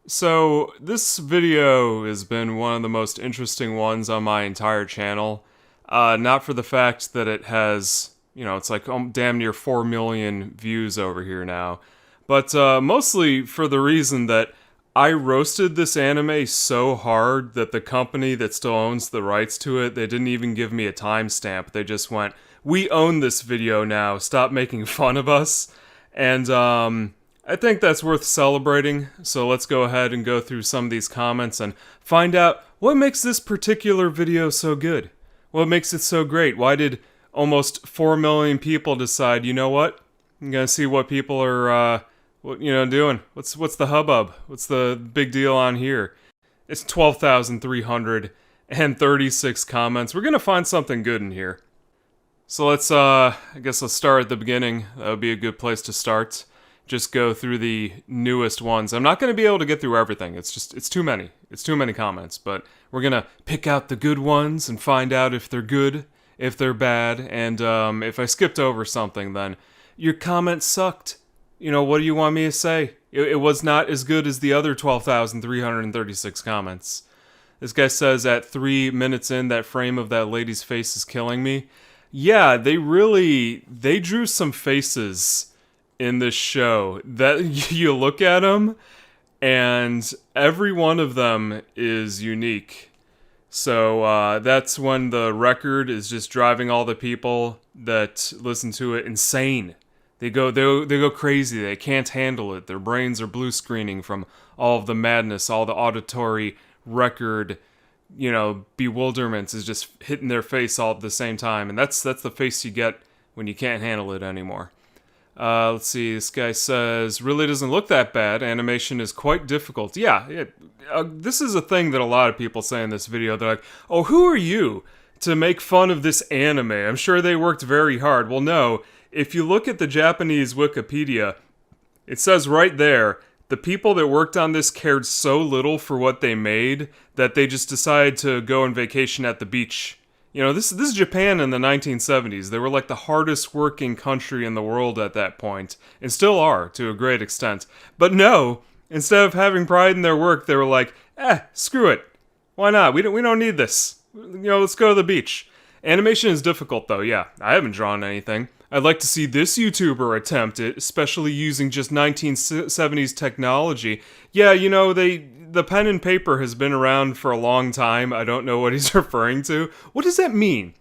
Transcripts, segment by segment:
So, this video has been one of the most interesting ones on my entire channel. Not for the fact that it has, it's like damn near 4 million views over here now, but mostly for the reason that I roasted this anime so hard that the company that still owns the rights to it, they didn't even give me a timestamp. They just went, "We own this video now, stop making fun of us." And, I think that's worth celebrating, so let's go ahead and go through some of these comments and find out what makes this particular video so good. What makes it so great? Why did almost 4 million people decide, you know what? I'm gonna see what people are, doing. What's the hubbub? What's the big deal on here? It's 12,336 comments. We're gonna find something good in here. So I guess let's start at the beginning. That would be a good place to start. Just go through the newest ones. I'm not going to be able to get through everything. It's too many. It's too many comments, but we're going to pick out the good ones and find out if they're good, if they're bad, and if I skipped over something, then your comment sucked. What do you want me to say? It was not as good as the other 12,336 comments. This guy says at 3 minutes in, that frame of that lady's face is killing me. Yeah, they drew some faces in this show that you look at them and every one of them is unique. So that's when the record is just driving all the people that listen to it insane. They go crazy. They can't handle it. Their brains are blue screening from all of the madness, all the auditory record, bewilderments is just hitting their face all at the same time. And that's the face you get when you can't handle it anymore. Let's see, this guy says, really doesn't look that bad. Animation is quite difficult. Yeah, this is a thing that a lot of people say in this video. They're like, oh, who are you to make fun of this anime? I'm sure they worked very hard. Well, no, if you look at the Japanese Wikipedia, it says right there, the people that worked on this cared so little for what they made that they just decided to go on vacation at the beach. This is Japan in the 1970s. They were like the hardest working country in the world at that point, and still are to a great extent. But no, instead of having pride in their work, they were like, screw it. Why not? We don't need this. Let's go to the beach. Animation is difficult though, yeah. I haven't drawn anything. I'd like to see this YouTuber attempt it, especially using just 1970s technology. Yeah, the pen and paper has been around for a long time. I don't know what he's referring to. What does that mean?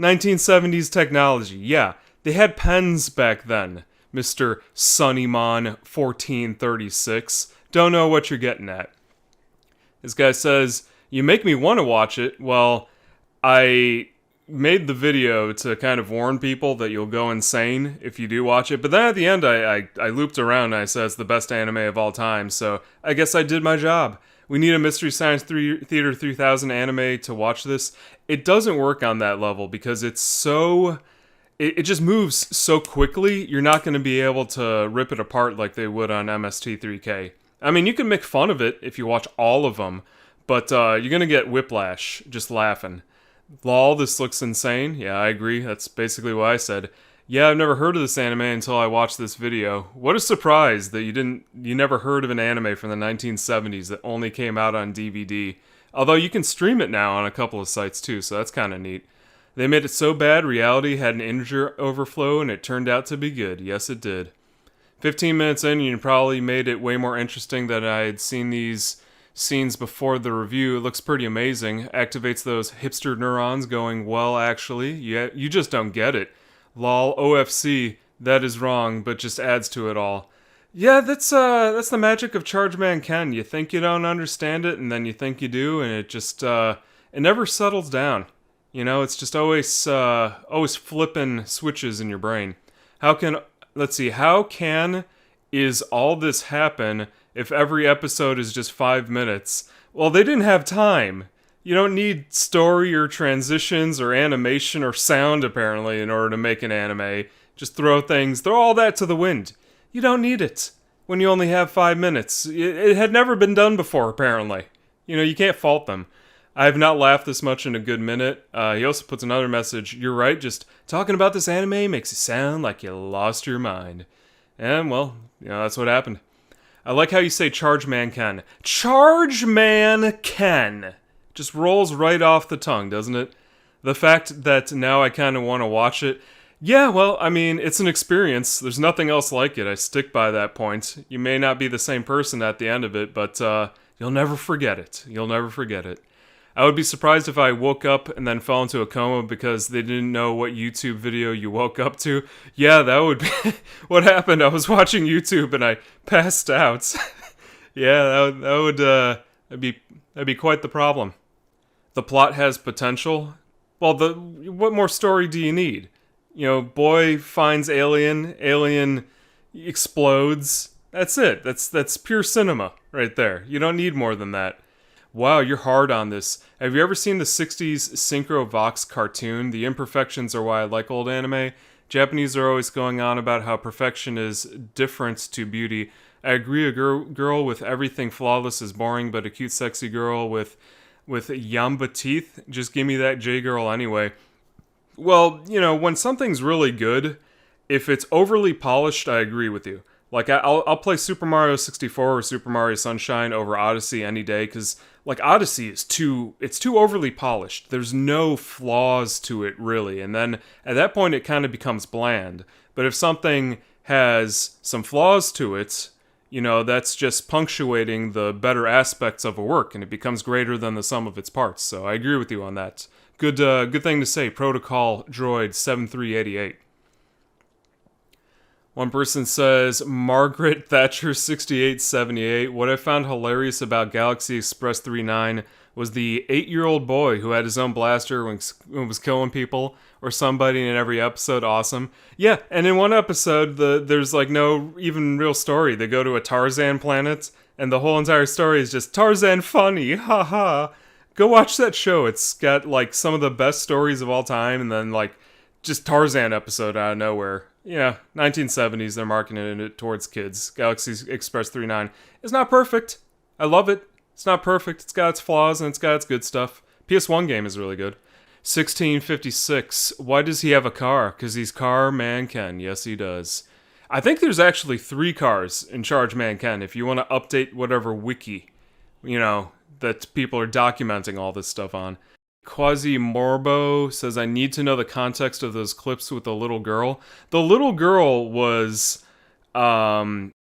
1970s technology. Yeah, they had pens back then, Mr. Sunnymon 1436. Don't know what you're getting at. This guy says, you make me want to watch it. Well, I made the video to kind of warn people that you'll go insane if you do watch it. But then at the end, I looped around and I said it's the best anime of all time. So I guess I did my job. We need a Mystery Science Theater 3000 anime to watch this. It doesn't work on that level because it's so... It just moves so quickly, you're not going to be able to rip it apart like they would on MST3K. I mean, you can make fun of it if you watch all of them, but you're going to get whiplash just laughing. Lol, this looks insane. Yeah, I agree. That's basically what I said. Yeah, I've never heard of this anime until I watched this video. What a surprise that you never heard of an anime from the 1970s that only came out on DVD. Although you can stream it now on a couple of sites too, so that's kind of neat. They made it so bad, reality had an integer overflow, and it turned out to be good. Yes, it did. 15 minutes in, you probably made it way more interesting that I had seen these scenes before the review. It looks pretty amazing. Activates those hipster neurons going, well, actually, you just don't get it. Lol, OFC, that is wrong, but just adds to it all. Yeah, that's the magic of Chargeman Ken. You think you don't understand it, and then you think you do, and it just, it never settles down. It's just always flipping switches in your brain. How can is all this happen if every episode is just 5 minutes? Well, they didn't have time. You don't need story or transitions or animation or sound, apparently, in order to make an anime. Just throw all that to the wind. You don't need it when you only have 5 minutes. It had never been done before, apparently. You can't fault them. I have not laughed this much in a good minute. He also puts another message. You're right, just talking about this anime makes it sound like you lost your mind. And, well, that's what happened. I like how you say Chargeman Ken. Chargeman Ken! Just rolls right off the tongue, doesn't it? The fact that now I kind of want to watch it. Yeah, well, I mean, it's an experience. There's nothing else like it. I stick by that point. You may not be the same person at the end of it, but you'll never forget it. You'll never forget it. I would be surprised if I woke up and then fell into a coma because they didn't know what YouTube video you woke up to. Yeah, that would be what happened. I was watching YouTube and I passed out. Yeah, that'd be quite the problem. The plot has potential. Well, what more story do you need? You know, boy finds alien explodes. That's it. That's pure cinema right there. You don't need more than that. Wow, you're hard on this. Have you ever seen the 60s Synchro Vox cartoon? The imperfections are why I like old anime. Japanese are always going on about how perfection is different to beauty. I agree, a girl with everything flawless is boring, but a cute, sexy girl with yamba teeth, just give me that J-girl anyway. Well, you know, when something's really good, if it's overly polished, I agree with you. Like, I'll play Super Mario 64 or Super Mario Sunshine over Odyssey any day, because, like, Odyssey is it's too overly polished. There's no flaws to it, really. And then, at that point, it kind of becomes bland. But if something has some flaws to it, you know, that's just punctuating the better aspects of a work, and it becomes greater than the sum of its parts. So I agree with you on that. Good thing to say, Protocol Droid 7388. One person says, Margaret Thatcher 6878. What I found hilarious about Galaxy Express 39 was the 8-year-old boy who had his own blaster when was killing people, or somebody in every episode. Awesome. Yeah, and in one episode, there's like no even real story. They go to a Tarzan planet, and the whole entire story is just Tarzan funny, haha. Go watch that show. It's got like some of the best stories of all time, and then like just Tarzan episode out of nowhere. Yeah, 1970s, they're marketing it towards kids. Galaxy Express 39 is not perfect. I love it. It's not perfect. It's got its flaws and it's got its good stuff. PS1 game is really good. 1656. Why does he have a car? Because he's Car Man Ken. Yes, he does. I think there's actually 3 cars in Chargeman Ken if you want to update whatever wiki, you know, that people are documenting all this stuff on. Quasi Morbo says, I need to know the context of those clips with the little girl. The little girl was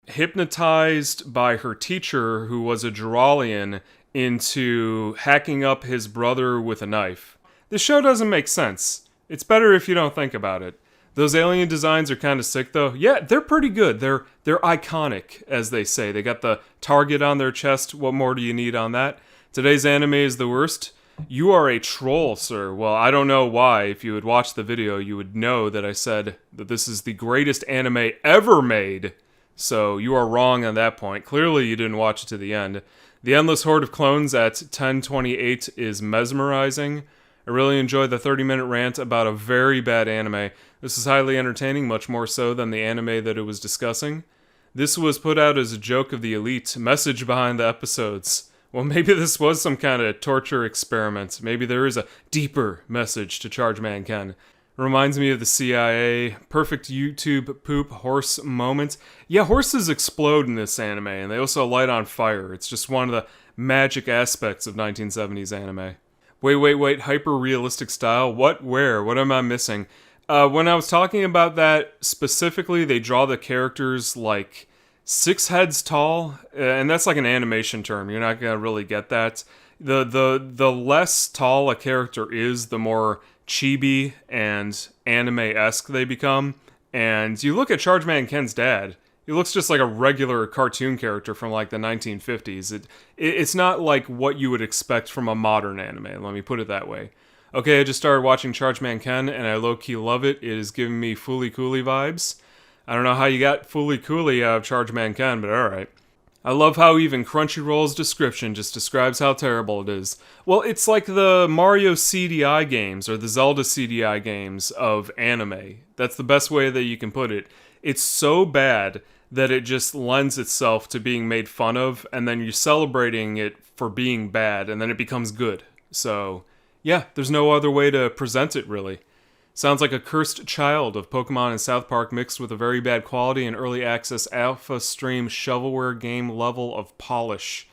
hypnotized by her teacher, who was a Duralian, into hacking up his brother with a knife. This show doesn't make sense. It's better if you don't think about it. Those alien designs are kind of sick, though. Yeah, they're pretty good. They're iconic, as they say. They got the target on their chest. What more do you need on that? Today's anime is the worst. You are a troll, sir. Well, I don't know why. If you had watched the video, you would know that I said that this is the greatest anime ever made. So you are wrong on that point. Clearly, you didn't watch it to the end. The Endless Horde of Clones at 10:28 is mesmerizing. I really enjoyed the 30-minute rant about a very bad anime. This is highly entertaining, much more so than the anime that it was discussing. This was put out as a joke of the elite. Message behind the episodes. Well, maybe this was some kind of torture experiment. Maybe there is a deeper message to Chargeman Ken. Reminds me of the CIA. Perfect YouTube poop horse moment. Yeah, horses explode in this anime, and they also light on fire. It's just one of the magic aspects of 1970s anime. Wait, hyper-realistic style? What? Where? What am I missing? When I was talking about that, specifically, they draw the characters like 6 heads tall, and that's like an animation term. You're not gonna really get that. The less tall a character is, the more chibi and anime-esque they become. And you look at Chargeman Ken's dad, he looks just like a regular cartoon character from like the 1950s. It's not like what you would expect from a modern anime, let me put it that way. Okay, I just started watching Chargeman Ken, and I low-key love it. It is giving me Fooly Cooly vibes. I don't know how you got Fooly Cooly out of Chargeman Ken, but alright. I love how even Crunchyroll's description just describes how terrible it is. Well, it's like the Mario CDI games, or the Zelda CDI games of anime. That's the best way that you can put it. It's so bad that it just lends itself to being made fun of, and then you're celebrating it for being bad, and then it becomes good. So, yeah, there's no other way to present it, really. Sounds like a cursed child of Pokemon and South Park mixed with a very bad quality and early access alpha stream shovelware game level of polish.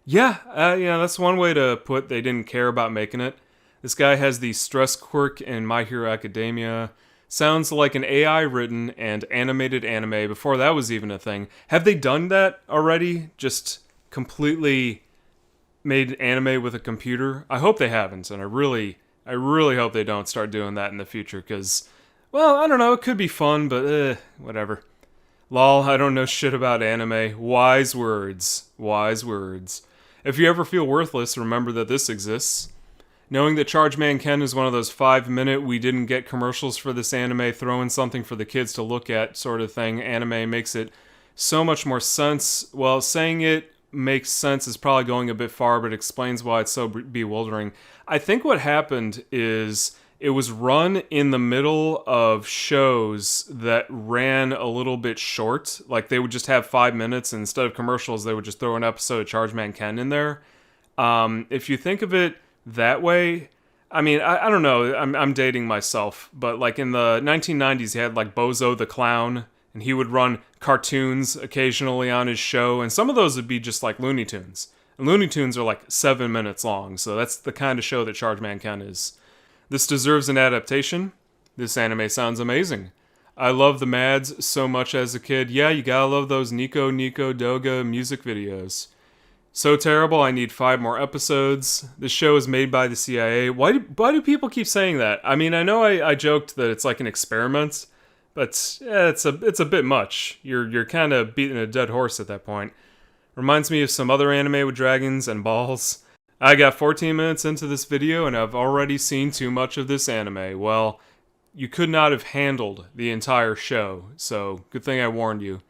Yeah, that's one way to put they didn't care about making it. This guy has the stress quirk in My Hero Academia. Sounds like an AI-written and animated anime before that was even a thing. Have they done that already? Just completely made anime with a computer? I hope they haven't, and I really hope they don't start doing that in the future, because, well, I don't know, it could be fun, but whatever. Lol, I don't know shit about anime. Wise words. Wise words. If you ever feel worthless, remember that this exists. Knowing that Chargeman Ken is one of those 5-minute we didn't get commercials for this anime, throw in something for the kids to look at sort of thing, anime makes it so much more sense. Well, saying it makes sense is probably going a bit far, but explains why it's so bewildering. I think what happened is it was run in the middle of shows that ran a little bit short. Like, they would just have 5 minutes, and instead of commercials, they would just throw an episode of Chargeman Ken in there. If you think of it that way, I mean, I don't know, I'm dating myself, but like in the 1990s, he had like Bozo the Clown, and he would run cartoons occasionally on his show, and some of those would be just like Looney Tunes. And Looney Tunes are like 7 minutes long, so that's the kind of show that Chargeman Ken is. This deserves an adaptation. This anime sounds amazing. I love the Mads so much as a kid. Yeah, you gotta love those Nico Nico Doga music videos. So terrible, I need 5 more episodes. This show is made by the CIA. Why do people keep saying that? I mean, I know I joked that it's like an experiment, but it's a bit much. You're kind of beating a dead horse at that point. Reminds me of some other anime with dragons and balls. I got 14 minutes into this video and I've already seen too much of this anime. Well, you could not have handled the entire show, so good thing I warned you.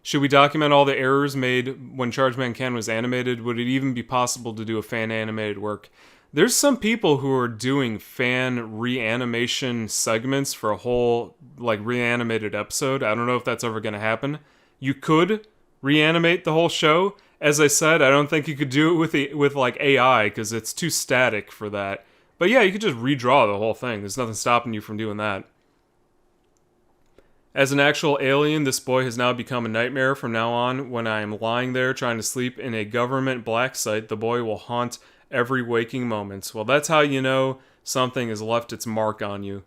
Should we document all the errors made when Chargeman Ken was animated? Would it even be possible to do a fan-animated work? There's some people who are doing fan reanimation segments for a whole, like, reanimated episode. I don't know if that's ever going to happen. You could reanimate the whole show. As I said, I don't think you could do it with like, AI, because it's too static for that. But yeah, you could just redraw the whole thing. There's nothing stopping you from doing that. As an actual alien, this boy has now become a nightmare from now on. When I am lying there trying to sleep in a government black site, the boy will haunt every waking moment. Well, that's how you know something has left its mark on you.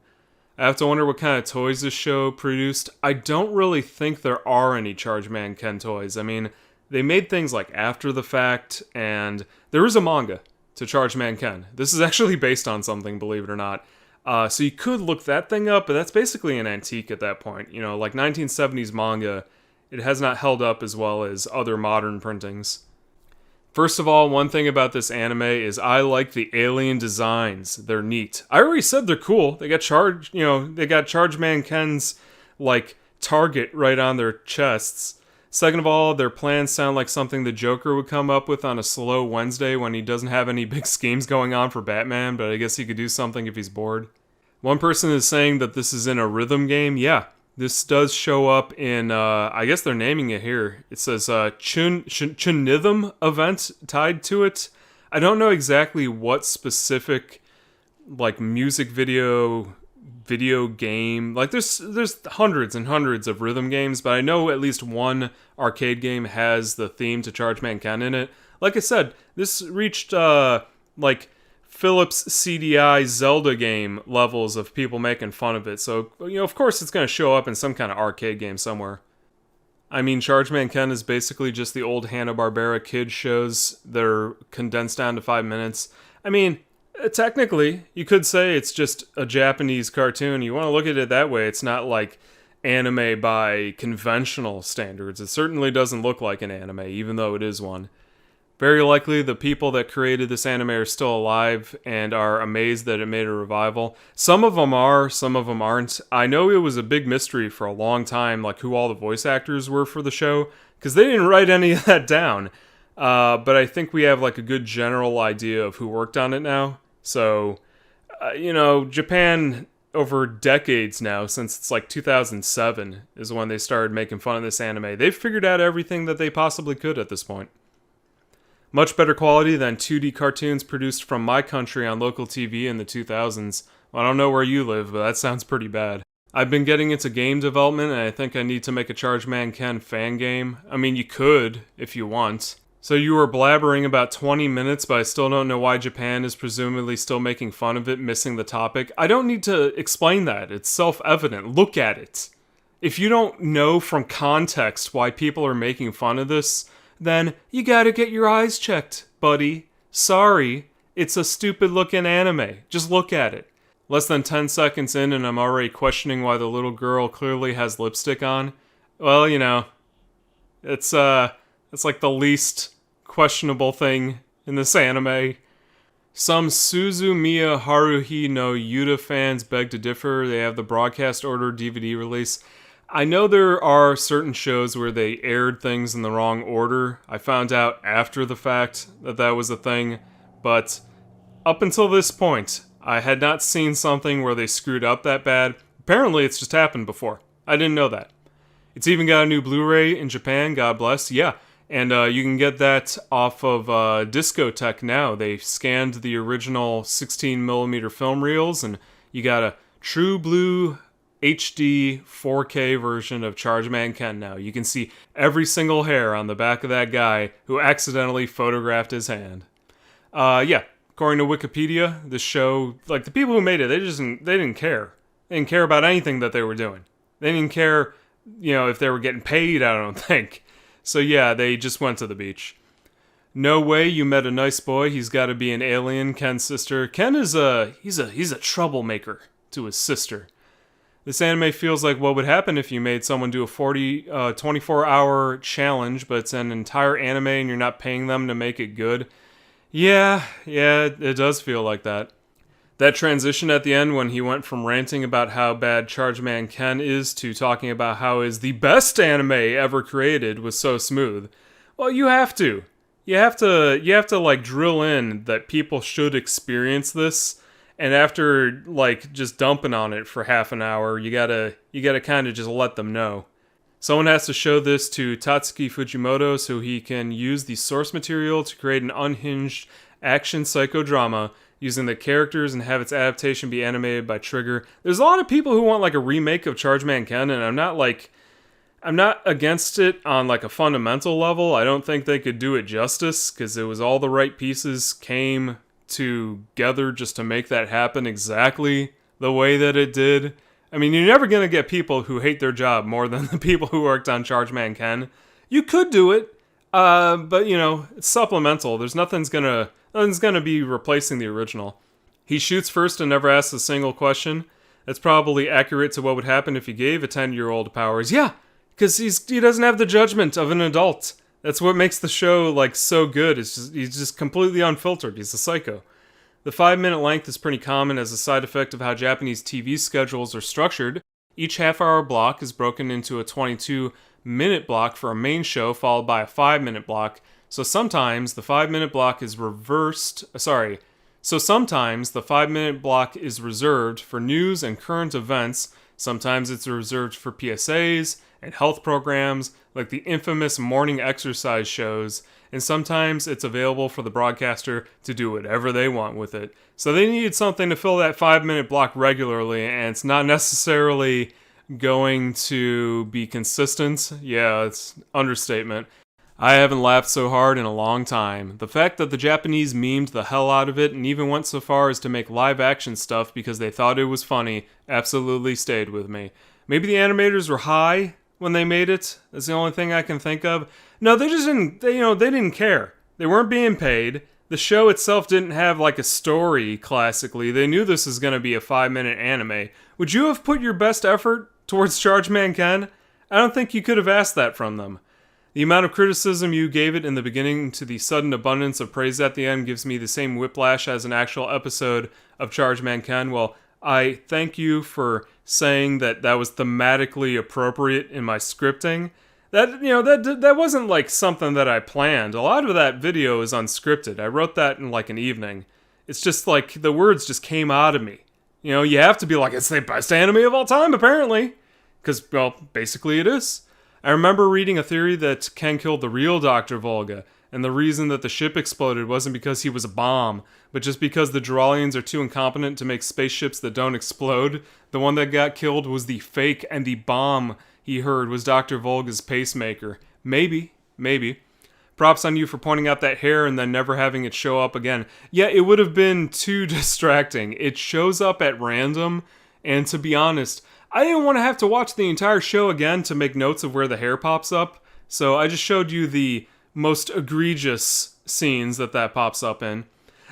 I have to wonder what kind of toys this show produced. I don't really think there are any Chargeman Ken toys. I mean, they made things like After the Fact, and there is a manga to Chargeman Ken. This is actually based on something, believe it or not. So you could look that thing up, but that's basically an antique at that point. You know, like 1970s manga, it has not held up as well as other modern printings. First of all, one thing about this anime is I like the alien designs. They're neat. I already said they're cool. They got Chargeman Ken's, like, target right on their chests. Second of all, their plans sound like something the Joker would come up with on a slow Wednesday when he doesn't have any big schemes going on for Batman, but I guess he could do something if he's bored. One person is saying that this is in a rhythm game. Yeah, this does show up in, I guess they're naming it here. It says Chunithm event tied to it. I don't know exactly what specific, like, music video game. Like, there's hundreds and hundreds of rhythm games, but I know at least one arcade game has the theme to Chargeman Ken in it. Like I said, this reached, like, Philips CDI Zelda game levels of people making fun of it. So, you know, of course it's going to show up in some kind of arcade game somewhere. I mean, Chargeman Ken is basically just the old Hanna-Barbera kids shows that are condensed down to 5 minutes. I mean, technically, you could say it's just a Japanese cartoon. You want to look at it that way. It's not like anime by conventional standards. It certainly doesn't look like an anime, even though it is one. Very likely the people that created this anime are still alive and are amazed that it made a revival. Some of them are, some of them aren't. I know it was a big mystery for a long time, like who all the voice actors were for the show, because they didn't write any of that down. But I think we have like a good general idea of who worked on it now. So, you know, Japan, over decades now, since it's like 2007 is when they started making fun of this anime, they've figured out everything that they possibly could at this point. Much better quality than 2D cartoons produced from my country on local TV in the 2000s. Well, I don't know where you live, but that sounds pretty bad. I've been getting into game development, and I think I need to make a Chargeman Ken fan game. I mean, you could, if you want. So you were blabbering about 20 minutes, but I still don't know why Japan is presumably still making fun of it, missing the topic. I don't need to explain that. It's self-evident. Look at it. If you don't know from context why people are making fun of this, then you gotta get your eyes checked, buddy. Sorry, it's a stupid-looking anime. Just look at it. Less than 10 seconds in and I'm already questioning why the little girl clearly has lipstick on. Well, you know, it's like the least questionable thing in this anime. Some Suzumiya Haruhi no Yuta fans beg to differ. They have the broadcast order DVD release. I know there are certain shows where they aired things in the wrong order. I found out after the fact that that was a thing, but up until this point, I had not seen something where they screwed up that bad. Apparently, it's just happened before. I didn't know that. It's even got a new Blu-ray in Japan, God bless. Yeah, and you can get that off of Discotech now. They scanned the original 16mm film reels, and you got a true blue HD 4K version of Chargeman Ken now. You can see every single hair on the back of that guy who accidentally photographed his hand. Yeah. According to Wikipedia, the show, like the people who made it, they didn't care. They didn't care about anything that they were doing. They didn't care, you know, if they were getting paid, I don't think. So yeah, they just went to the beach. No way you met a nice boy. He's got to be an alien, Ken's sister. Ken is he's a troublemaker to his sister. This anime feels like what would happen if you made someone do a 24-hour challenge, but it's an entire anime and you're not paying them to make it good. Yeah, it does feel like that. That transition at the end when he went from ranting about how bad Chargeman Ken is to talking about how is the best anime ever created was so smooth. Well, you have to. You have to like drill in that people should experience this, and after like just dumping on it for half an hour, you gotta kind of just let them know. Someone has to show this to Tatsuki Fujimoto so he can use the source material to create an unhinged action psychodrama using the characters and have its adaptation be animated by Trigger. There's a lot of people who want like a remake of Chargeman Ken, and I'm not against it on like a fundamental level. I don't think they could do it justice because it was all the right pieces came together just to make that happen exactly the way that it did. I mean, you're never going to get people who hate their job more than the people who worked on Chargeman Ken. You could do it, but, you know, it's supplemental. Nothing's gonna be replacing the original. He shoots first and never asks a single question. That's probably accurate to what would happen if you gave a 10-year-old powers. Yeah, because he doesn't have the judgment of an adult. That's what makes the show, like, so good. He's just completely unfiltered. He's a psycho. The 5-minute length is pretty common as a side effect of how Japanese TV schedules are structured. Each half-hour block is broken into a 22-minute block for a main show, followed by a 5-minute block. So sometimes the 5-minute block is sometimes the 5-minute block is reserved for news and current events. Sometimes it's reserved for PSAs and health programs, like the infamous morning exercise shows. And sometimes it's available for the broadcaster to do whatever they want with it. So they needed something to fill that 5-minute block regularly, and it's not necessarily going to be consistent. Yeah, it's understatement. I haven't laughed so hard in a long time. The fact that the Japanese memed the hell out of it and even went so far as to make live-action stuff because they thought it was funny absolutely stayed with me. Maybe the animators were high when they made it. That's the only thing I can think of. No, they just didn't. They didn't care. They weren't being paid. The show itself didn't have like a story classically. They knew this was going to be a 5-minute anime. Would you have put your best effort towards Chargeman Ken? I don't think you could have asked that from them. The amount of criticism you gave it in the beginning to the sudden abundance of praise at the end gives me the same whiplash as an actual episode of Chargeman Ken. Well, I thank you for saying that was thematically appropriate in my scripting. That wasn't like something that I planned. A lot of that video is unscripted. I wrote that in like an evening. It's just like the words just came out of me. You know, you have to be like, it's the best anime of all time, apparently. Because, well, basically it is. I remember reading a theory that Ken killed the real Dr. Volga. and the reason that the ship exploded wasn't because he was a bomb, but just because the Duralians are too incompetent to make spaceships that don't explode. The one that got killed was the fake, and the bomb he heard was Dr. Volga's pacemaker. Maybe. Props on you for pointing out that hair and then never having it show up again. Yeah, it would have been too distracting. It shows up at random, and to be honest, I didn't want to have to watch the entire show again to make notes of where the hair pops up, so I just showed you the most egregious scenes that pops up in.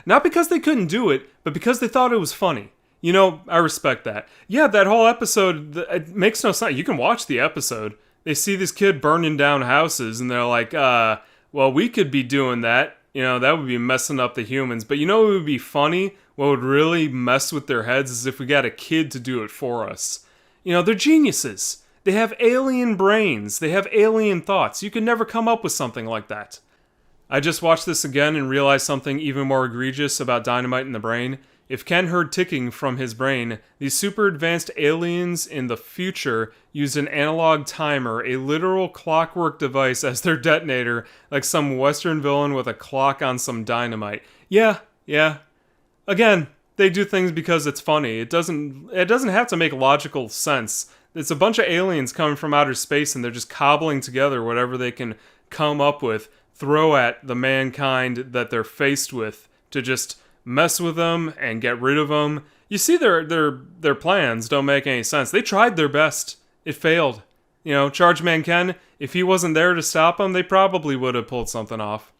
Not because they couldn't do it, but because they thought it was funny. You know, I respect that. Yeah, that whole episode, it makes no sense. You can watch the episode. They see this kid burning down houses, and they're like, well, we could be doing that. You know, that would be messing up the humans. But you know what would be funny? What would really mess with their heads is if we got a kid to do it for us. You know, they're geniuses. They have alien brains. They have alien thoughts. You could never come up with something like that. I just watched this again and realized something even more egregious about dynamite in the brain. If Ken heard ticking from his brain, these super advanced aliens in the future used an analog timer, a literal clockwork device, as their detonator, like some Western villain with a clock on some dynamite. Yeah. Again, they do things because it's funny. It doesn't have to make logical sense. It's a bunch of aliens coming from outer space, and they're just cobbling together whatever they can come up with, throw at the mankind that they're faced with to just mess with them and get rid of them. You see, their plans don't make any sense. They tried their best. It failed. You know, Chargeman Ken, if he wasn't there to stop them, they probably would have pulled something off.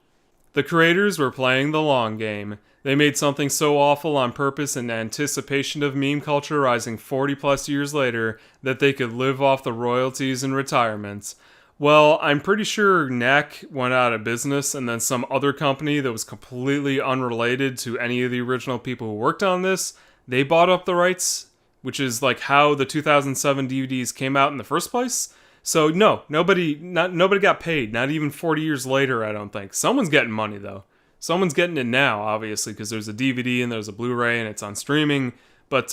The creators were playing the long game. They made something so awful on purpose in anticipation of meme culture rising 40 plus years later that they could live off the royalties in retirement. Well, I'm pretty sure NAC went out of business, and then some other company that was completely unrelated to any of the original people who worked on this, they bought up the rights, which is like how the 2007 DVDs came out in the first place. So no, nobody got paid, not even 40 years later, I don't think. Someone's getting money, though. Someone's getting it now, obviously, because there's a DVD and there's a Blu-ray and it's on streaming. But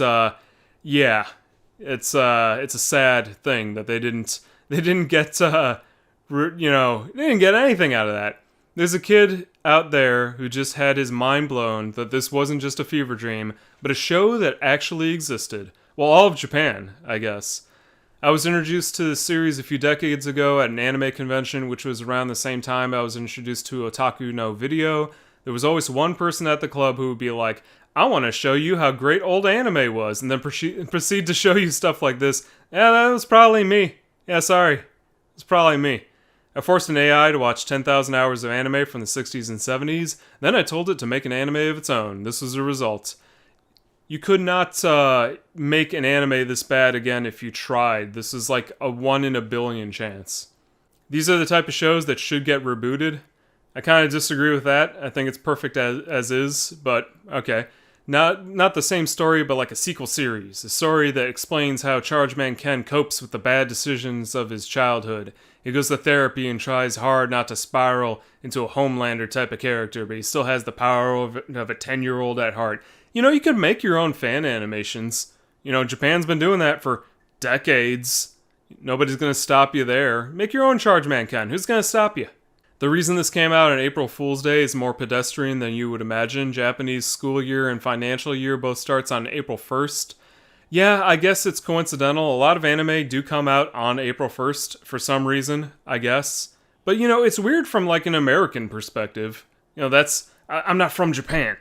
yeah, it's a sad thing that they didn't get they didn't get anything out of that. There's a kid out there who just had his mind blown that this wasn't just a fever dream, but a show that actually existed. Well, all of Japan, I guess. I was introduced to this series a few decades ago at an anime convention, which was around the same time I was introduced to Otaku no Video. There was always one person at the club who would be like, I want to show you how great old anime was, and then proceed to show you stuff like this. Yeah, that was probably me. Yeah, sorry. It's probably me. I forced an AI to watch 10,000 hours of anime from the 60s and 70s, then I told it to make an anime of its own. This was the result. You could not make an anime this bad again if you tried. This is like a 1 in a billion chance. These are the type of shows that should get rebooted. I kind of disagree with that. I think it's perfect as is, but okay. Not the same story, but like a sequel series. A story that explains how Chargeman Ken copes with the bad decisions of his childhood. He goes to therapy and tries hard not to spiral into a Homelander type of character, but he still has the power of a 10-year-old at heart. You know, you could make your own fan animations. You know, Japan's been doing that for decades. Nobody's going to stop you there. Make your own Chargeman Ken. Who's going to stop you? The reason this came out on April Fool's Day is more pedestrian than you would imagine. Japanese school year and financial year both starts on April 1st. Yeah, I guess it's coincidental. A lot of anime do come out on April 1st for some reason, I guess. But, you know, it's weird from like an American perspective. You know, I'm not from Japan.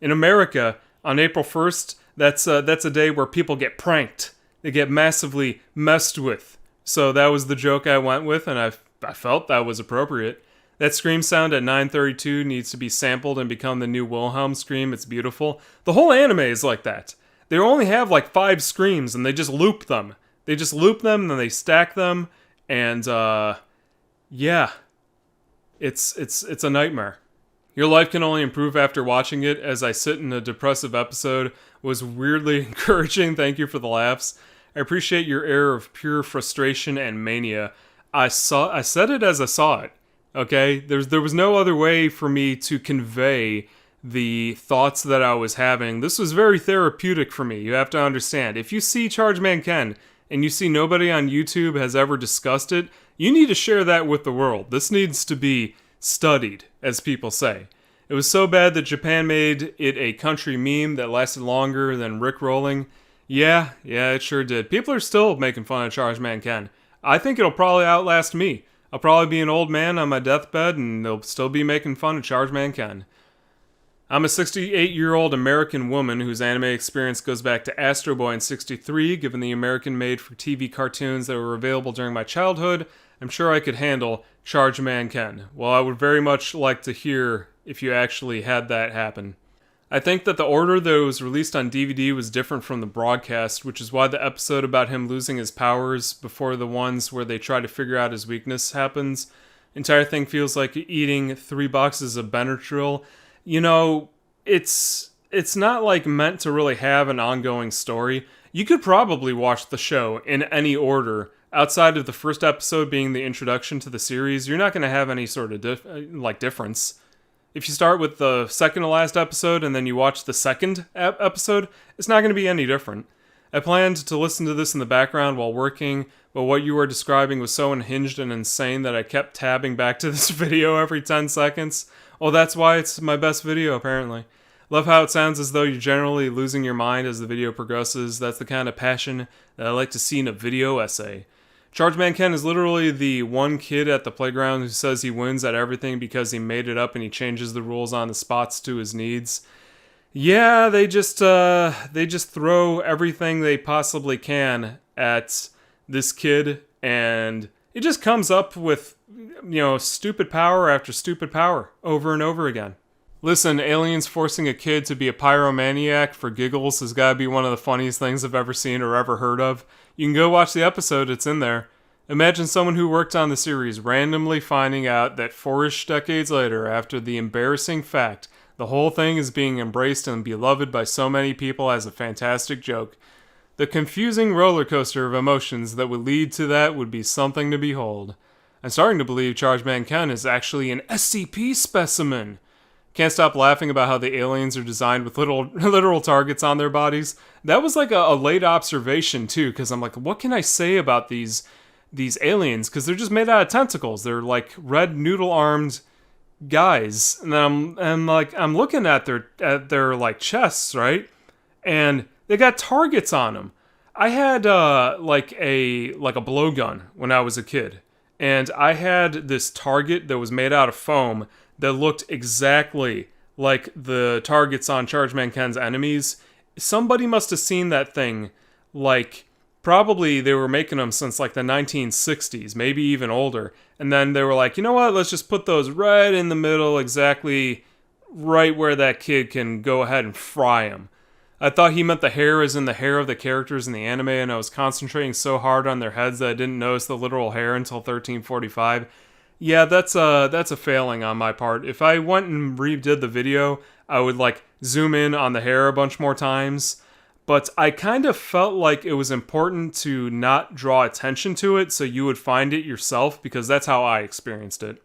In America, on April 1st, that's a day where people get pranked. They get massively messed with. So that was the joke I went with, and I felt that was appropriate. That scream sound at 9:32 needs to be sampled and become the new Wilhelm scream. It's beautiful. The whole anime is like that. They only have like 5 screams, and they just loop them. They just loop them, and then they stack them, and yeah, it's a nightmare. Your life can only improve after watching it. As I sit in a depressive episode, was weirdly encouraging. Thank you for the laughs. I appreciate your air of pure frustration and mania. I said it as I saw it. Okay, there was no other way for me to convey the thoughts that I was having. This was very therapeutic for me. You have to understand. If you see Chargeman Ken and you see nobody on YouTube has ever discussed it, you need to share that with the world. This needs to be studied. as people say. It was so bad that Japan made it a country meme that lasted longer than Rickrolling. Yeah, it sure did. People are still making fun of Chargeman Ken. I think it'll probably outlast me. I'll probably be an old man on my deathbed and they'll still be making fun of Chargeman Ken. I'm a 68-year-old American woman whose anime experience goes back to Astro Boy in 63. Given the American made-for-TV cartoons that were available during my childhood, I'm sure I could handle Chargeman Ken. Well, I would very much like to hear if you actually had that happen. I think that the order that it was released on DVD was different from the broadcast, which is why the episode about him losing his powers before the ones where they try to figure out his weakness happens. Entire thing feels like eating 3 boxes of Benadryl. You know, it's not like meant to really have an ongoing story. You could probably watch the show in any order. Outside of the first episode being the introduction to the series, you're not going to have any sort of difference. If you start with the second to last episode and then you watch the second episode, it's not going to be any different. I planned to listen to this in the background while working, but what you were describing was so unhinged and insane that I kept tabbing back to this video every 10 seconds. Well, that's why it's my best video, apparently. Love how it sounds as though you're generally losing your mind as the video progresses. That's the kind of passion that I like to see in a video essay. Chargeman Ken is literally the one kid at the playground who says he wins at everything because he made it up and he changes the rules on the spots to his needs. Yeah, they just throw everything they possibly can at this kid, and it just comes up with, stupid power after stupid power over and over again. Listen, aliens forcing a kid to be a pyromaniac for giggles has got to be one of the funniest things I've ever seen or ever heard of. You can go watch the episode, it's in there. Imagine someone who worked on the series randomly finding out that 4-ish decades later, after the embarrassing fact, the whole thing is being embraced and beloved by so many people as a fantastic joke. The confusing roller coaster of emotions that would lead to that would be something to behold. I'm starting to believe Chargeman Ken is actually an SCP specimen. Can't stop laughing about how the aliens are designed with literal targets on their bodies. That was like a late observation too, because I'm like, what can I say about these aliens? Because they're just made out of tentacles. They're like red noodle-armed guys, and I'm looking at their like chests, right? And they got targets on them. I had like a blowgun when I was a kid, and I had this target that was made out of foam that looked exactly like the targets on Chargeman Ken's enemies. Somebody must have seen that thing, like, probably they were making them since like the 1960s, maybe even older. And then they were like, you know what, let's just put those right in the middle, exactly right where that kid can go ahead and fry him. I thought he meant the hair as in the hair of the characters in the anime, and I was concentrating so hard on their heads that I didn't notice the literal hair until 1345. Yeah, that's a failing on my part. If I went and redid the video, I would like zoom in on the hair a bunch more times. But I kind of felt like it was important to not draw attention to it so you would find it yourself, because that's how I experienced it.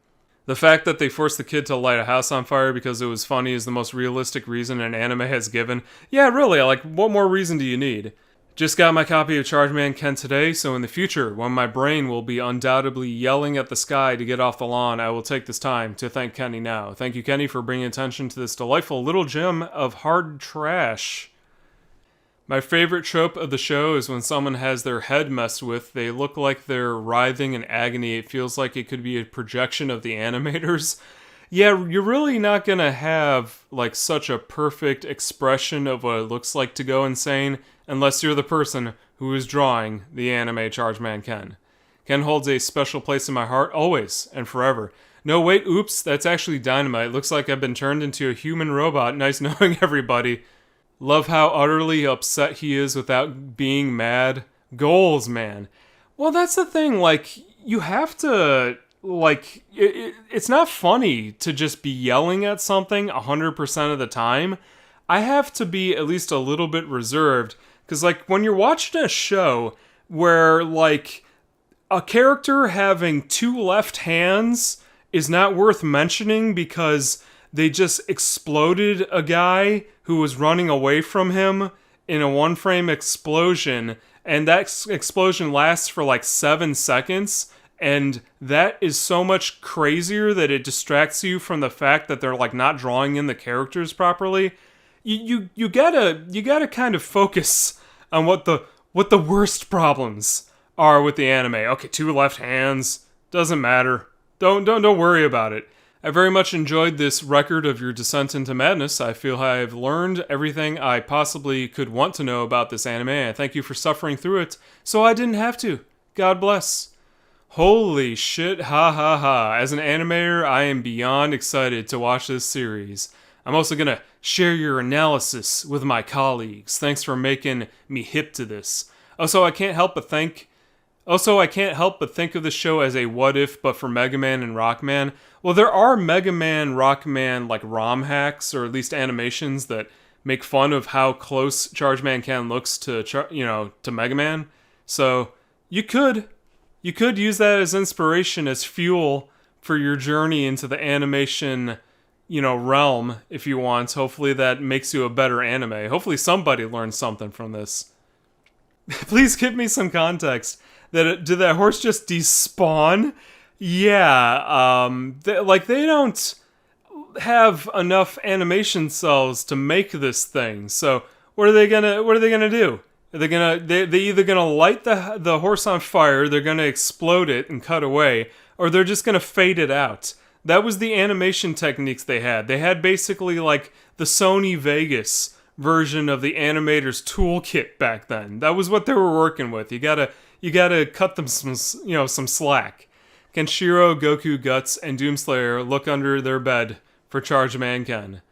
The fact that they forced the kid to light a house on fire because it was funny is the most realistic reason an anime has given. Yeah, really, like, what more reason do you need? Just got my copy of Chargeman Ken today, so in the future, when my brain will be undoubtedly yelling at the sky to get off the lawn, I will take this time to thank Kenny now. Thank you, Kenny, for bringing attention to this delightful little gem of hard trash. My favorite trope of the show is when someone has their head messed with, they look like they're writhing in agony. It feels like it could be a projection of the animators. Yeah, you're really not gonna have like such a perfect expression of what it looks like to go insane unless you're the person who is drawing the anime Chargeman Ken. Ken holds a special place in my heart, always and forever. No, wait, oops, that's actually dynamite. Looks like I've been turned into a human robot. Nice knowing everybody. Love how utterly upset he is without being mad. Goals, man. Well, that's the thing, like, you have to, like, it's not funny to just be yelling at something 100% of the time. I have to be at least a little bit reserved, because, like, when you're watching a show where, like, a character having 2 left hands is not worth mentioning because they just exploded a guy who was running away from him in a one-frame explosion, and that explosion lasts for like 7 seconds, And that is so much crazier that it distracts you from the fact that they're like not drawing in the characters properly. You gotta kind of focus on what the worst problems are with the anime. Okay, two left hands, doesn't matter. Don't worry about it. I very much enjoyed this record of your descent into madness. I feel I've learned everything I possibly could want to know about this anime. I thank you for suffering through it, so I didn't have to. God bless. Holy shit, ha ha ha. As an animator, I am beyond excited to watch this series. I'm also gonna share your analysis with my colleagues. Thanks for making me hip to this. Also, I can't help but think of the show as a what if, but for Mega Man and Rockman. Well, there are Mega Man, Rockman, like ROM hacks, or at least animations that make fun of how close Chargeman Ken looks to Mega Man. So you could use that as inspiration, as fuel for your journey into the animation, realm, if you want. Hopefully that makes you a better anime. Hopefully somebody learns something from this. Please give me some context. Did that horse just despawn? Yeah, they don't have enough animation cells to make this thing. So what are they gonna do? Are they either gonna light the horse on fire, they're gonna explode it and cut away, or they're just gonna fade it out. That was the animation techniques they had. They had basically like the Sony Vegas version of the animator's toolkit back then. That was what they were working with. You gotta cut them some slack. Kenshiro, Goku, Guts, and Doomslayer look under their bed for Chargeman Ken.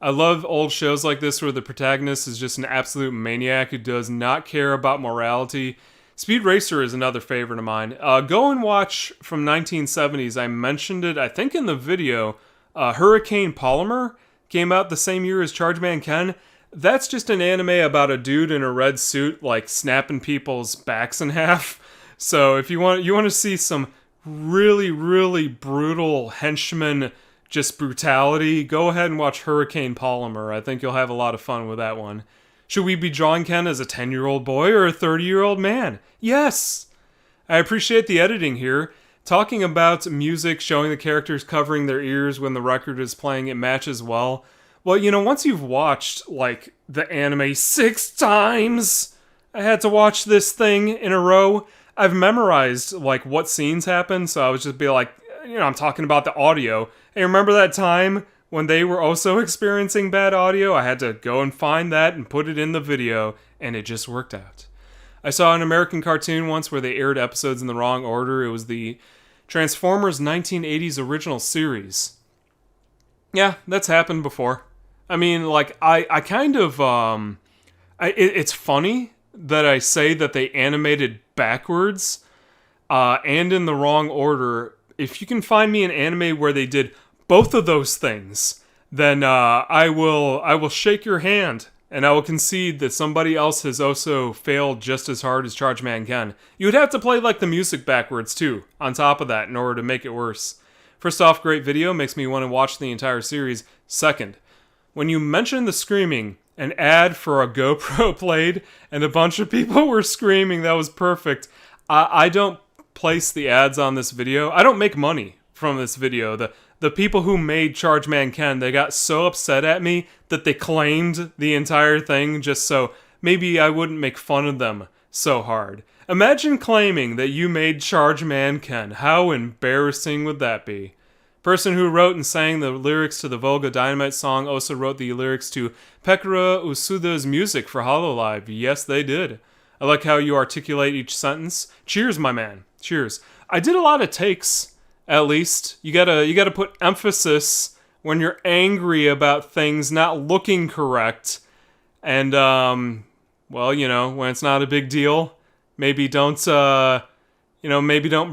I love old shows like this where the protagonist is just an absolute maniac who does not care about morality. Speed Racer is another favorite of mine. Go and watch from 1970s. I mentioned it, I think, in the video. Hurricane Polymer came out the same year as Chargeman Ken. That's just an anime about a dude in a red suit, like, snapping people's backs in half. So if you want to see some really, really brutal henchman just brutality, go ahead and watch Hurricane Polymer. I think you'll have a lot of fun with that one. Should we be drawing Ken as a 10-year-old boy or a 30-year-old man? Yes! I appreciate the editing here. Talking about music, showing the characters covering their ears when the record is playing, it matches well. Well, once you've watched, like, the anime 6 times, I had to watch this thing in a row. I've memorized, like, what scenes happen, so I would just be like, I'm talking about the audio. Hey, remember that time when they were also experiencing bad audio? I had to go and find that and put it in the video, and it just worked out. I saw an American cartoon once where they aired episodes in the wrong order. It was the Transformers 1980s original series. Yeah, that's happened before. I mean, like, I kind of, it's funny that I say that they animated backwards, and in the wrong order. If you can find me an anime where they did both of those things, then I will shake your hand, and I will concede that somebody else has also failed just as hard as Chargeman Ken. You would have to play, like, the music backwards, too, on top of that, in order to make it worse. First off, great video, makes me want to watch the entire series. Second, when you mentioned the screaming, an ad for a GoPro played, and a bunch of people were screaming. That was perfect. I don't place the ads on this video. I don't make money from this video. The people who made Chargeman Ken, they got so upset at me that they claimed the entire thing just so maybe I wouldn't make fun of them so hard. Imagine claiming that you made Chargeman Ken. How embarrassing would that be? Person who wrote and sang the lyrics to the Volga Dynamite song also wrote the lyrics to Pekara Usuda's music for Hololive. Yes, they did. I like how you articulate each sentence. Cheers, my man. Cheers. I did a lot of takes, at least. You gotta put emphasis when you're angry about things not looking correct. And, when it's not a big deal, maybe don't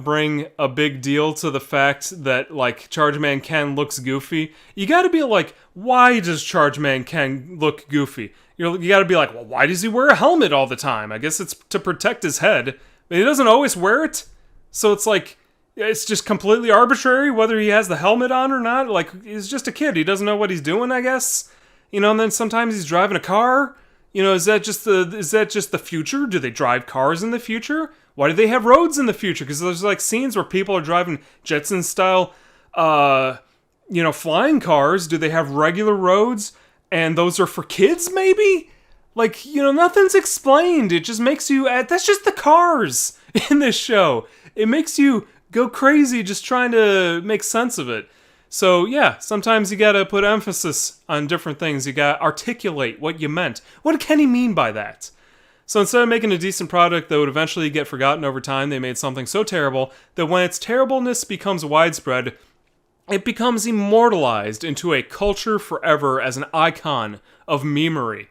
bring a big deal to the fact that, like, Chargeman Ken looks goofy. You gotta be like, why does Chargeman Ken look goofy? You gotta be like, well, why does he wear a helmet all the time? I guess it's to protect his head. But he doesn't always wear it. So it's like, it's just completely arbitrary whether he has the helmet on or not. Like, he's just a kid. He doesn't know what he's doing, I guess. And then sometimes he's driving a car. You know, is that just the future? Do they drive cars in the future? Why do they have roads in the future? Because there's like scenes where people are driving Jetson style, flying cars. Do they have regular roads? And those are for kids, maybe? Like, nothing's explained. It just makes you... That's just the cars in this show. It makes you go crazy just trying to make sense of it. So, yeah, sometimes you gotta put emphasis on different things. You gotta articulate what you meant. What did Kenny mean by that? So instead of making a decent product that would eventually get forgotten over time, they made something so terrible that when its terribleness becomes widespread, it becomes immortalized into a culture forever as an icon of memery.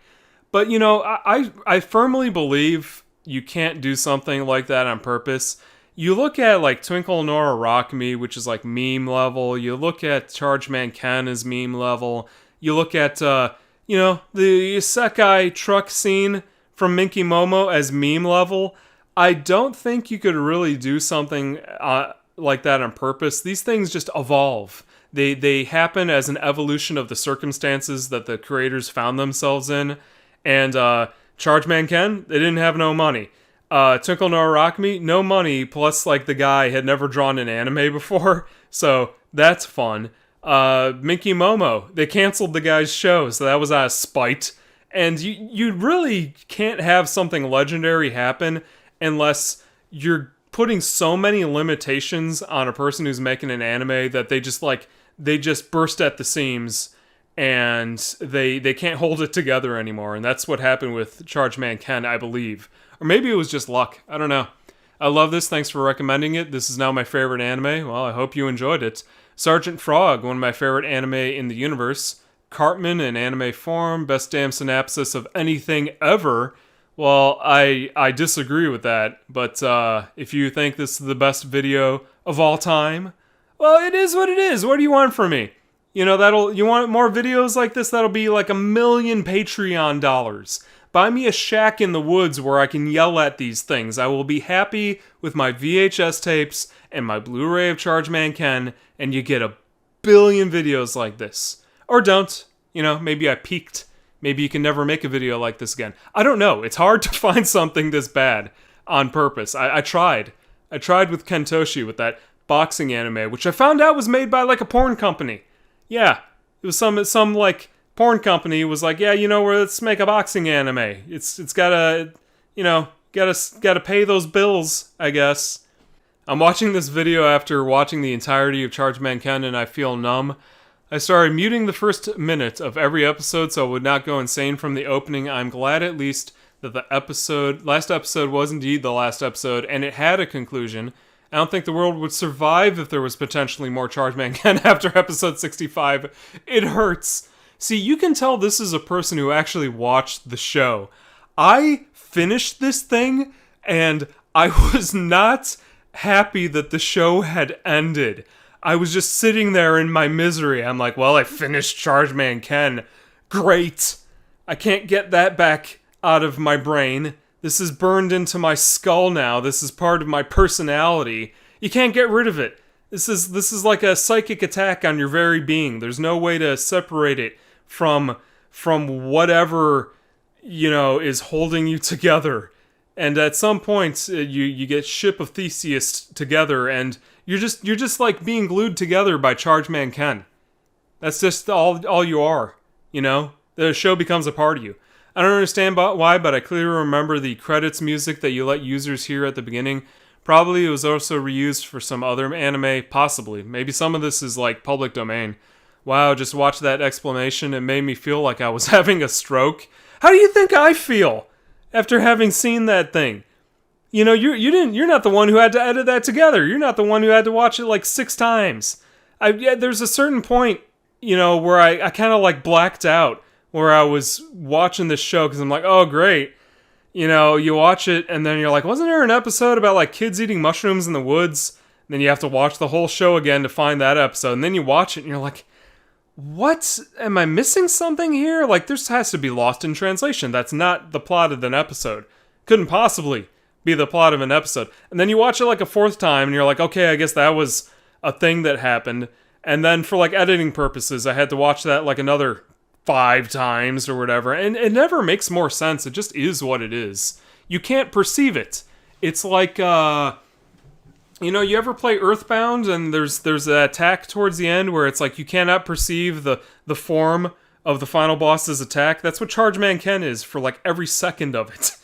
But, I firmly believe you can't do something like that on purpose. You look at, like, Twinkle Nora Rock Me, which is, like, meme level. You look at Chargeman Ken as meme level. You look at, the Isekai truck scene from Minky Momo as meme level. I don't think you could really do something like that on purpose. These things just evolve. They happen as an evolution of the circumstances that the creators found themselves in. And Chargeman Ken, they didn't have no money. Twinkle Nora Rock Me, no money, plus like the guy had never drawn an anime before, so that's fun. Minky Momo, they canceled the guy's show, so that was out of spite. And you really can't have something legendary happen unless you're putting so many limitations on a person who's making an anime that they just burst at the seams and they can't hold it together anymore. And that's what happened with Chargeman Ken, I believe. Or maybe it was just luck. I don't know. I love this. Thanks for recommending it. This is now my favorite anime. Well, I hope you enjoyed it. Sergeant Frog, one of my favorite anime in the universe. Cartman in anime form. Best damn synopsis of anything ever. Well, I disagree with that. But if you think this is the best video of all time, well, it is what it is. What do you want from me? You want more videos like this? That'll be like 1 million Patreon dollars. Buy me a shack in the woods where I can yell at these things. I will be happy with my VHS tapes and my Blu-ray of Chargeman Ken, and you get 1 billion videos like this. Or don't. Maybe I peaked. Maybe you can never make a video like this again. I don't know. It's hard to find something this bad on purpose. I tried. I tried with Kentoshi with that boxing anime, which I found out was made by like a porn company. Yeah, it was some like porn company was like, yeah, let's make a boxing anime. It's gotta pay those bills, I guess. I'm watching this video after watching the entirety of Chargeman Ken, and I feel numb. I started muting the first minute of every episode so I would not go insane from the opening. I'm glad at least that the last episode was indeed the last episode, and it had a conclusion. I don't think the world would survive if there was potentially more Chargeman Ken after episode 65. It hurts. See, you can tell this is a person who actually watched the show. I finished this thing, and I was not happy that the show had ended. I was just sitting there in my misery. I'm like, well, I finished Chargeman Ken. Great. I can't get that back out of my brain. This is burned into my skull now. This is part of my personality. You can't get rid of it. This is like a psychic attack on your very being. There's no way to separate it from whatever, is holding you together. And at some point, you get Ship of Theseus together, and you're just like being glued together by Chargeman Ken. That's just all you are. The show becomes a part of you. I don't understand why, but I clearly remember the credits music that you let users hear at the beginning. Probably it was also reused for some other anime, possibly. Maybe some of this is like public domain. Wow, just watch that explanation. It made me feel like I was having a stroke. How do you think I feel after having seen that thing? You're not the one who had to edit that together. You're not the one who had to watch it like 6 times. There's a certain point, where I kind of like blacked out. Where I was watching this show because I'm like, oh, great. You watch it and then you're like, wasn't there an episode about like kids eating mushrooms in the woods? And then you have to watch the whole show again to find that episode. And then you watch it and you're like, what? Am I missing something here? Like, this has to be lost in translation. That's not the plot of an episode. Couldn't possibly be the plot of an episode. And then you watch it like a 4th time and you're like, okay, I guess that was a thing that happened. And then for like editing purposes, I had to watch that like another 5 times or whatever, and it never makes more sense. It just is what it is. You can't perceive it. It's like, you ever play Earthbound, and there's that attack towards the end where it's like you cannot perceive the form of the final boss's attack? That's what Chargeman Ken is for like every second of it.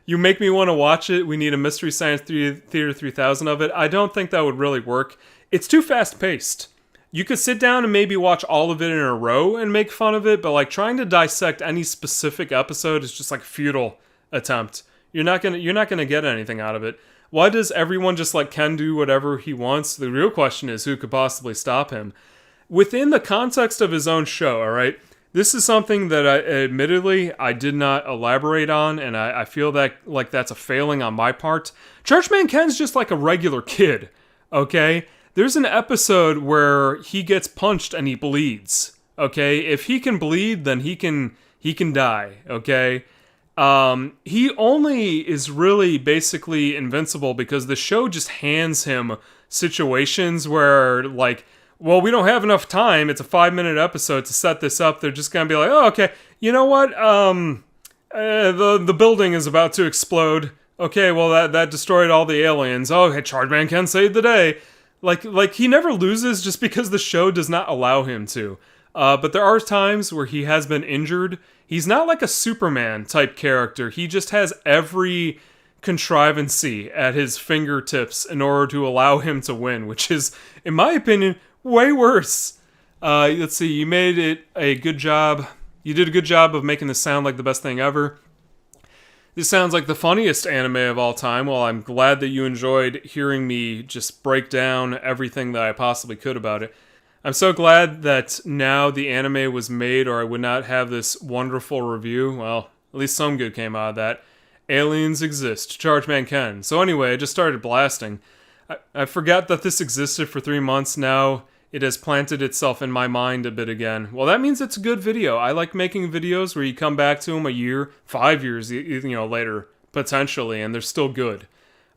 You make me want to watch it. We need a Mystery Science Theater 3000 of it. I don't think that would really work. It's too fast-paced. You could sit down and maybe watch all of it in a row and make fun of it, but like trying to dissect any specific episode is just like a futile attempt. You're not gonna get anything out of it. Why does everyone just let Ken do whatever he wants? The real question is who could possibly stop him? Within the context of his own show, alright? This is something that I did not elaborate on, and I feel that like that's a failing on my part. Chargeman Ken's just like a regular kid, okay? There's an episode where he gets punched and he bleeds, okay? If he can bleed, then he can die, okay? He only is really basically invincible because the show just hands him situations where, like, well, we don't have enough time. It's a 5-minute episode to set this up. They're just gonna be like, oh, okay, you know what? The building is about to explode. Okay, well, that destroyed all the aliens. Oh, hey, Chargeman Ken saved the day. Like he never loses just because the show does not allow him to. But there are times where he has been injured. He's not like a Superman type character. He just has every contrivancy at his fingertips in order to allow him to win, which is, in my opinion, way worse. Let's see, you made it a good job. You did a good job of making this sound like the best thing ever. This sounds like the funniest anime of all time. Well, I'm glad that you enjoyed hearing me just break down everything that I possibly could about it. I'm so glad that now the anime was made, or I would not have this wonderful review. Well, at least some good came out of that. Aliens exist. Chargeman Ken. So anyway, I just started blasting. I forgot that this existed for 3 months now. It has planted itself in my mind a bit again. Well, that means it's a good video. I like making videos where you come back to them a year, 5 years, later, potentially, and they're still good.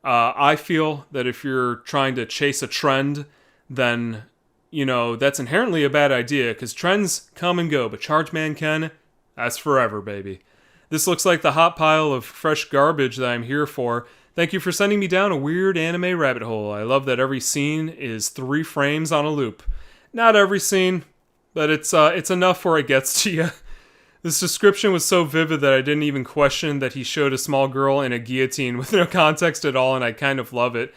I feel that if you're trying to chase a trend, then, that's inherently a bad idea, because trends come and go, but Chargeman Ken, that's forever, baby. This looks like the hot pile of fresh garbage that I'm here for. Thank you for sending me down a weird anime rabbit hole. I love that every scene is 3 frames on a loop. Not every scene, but it's enough where it gets to you. This description was so vivid that I didn't even question that he showed a small girl in a guillotine with no context at all, and I kind of love it.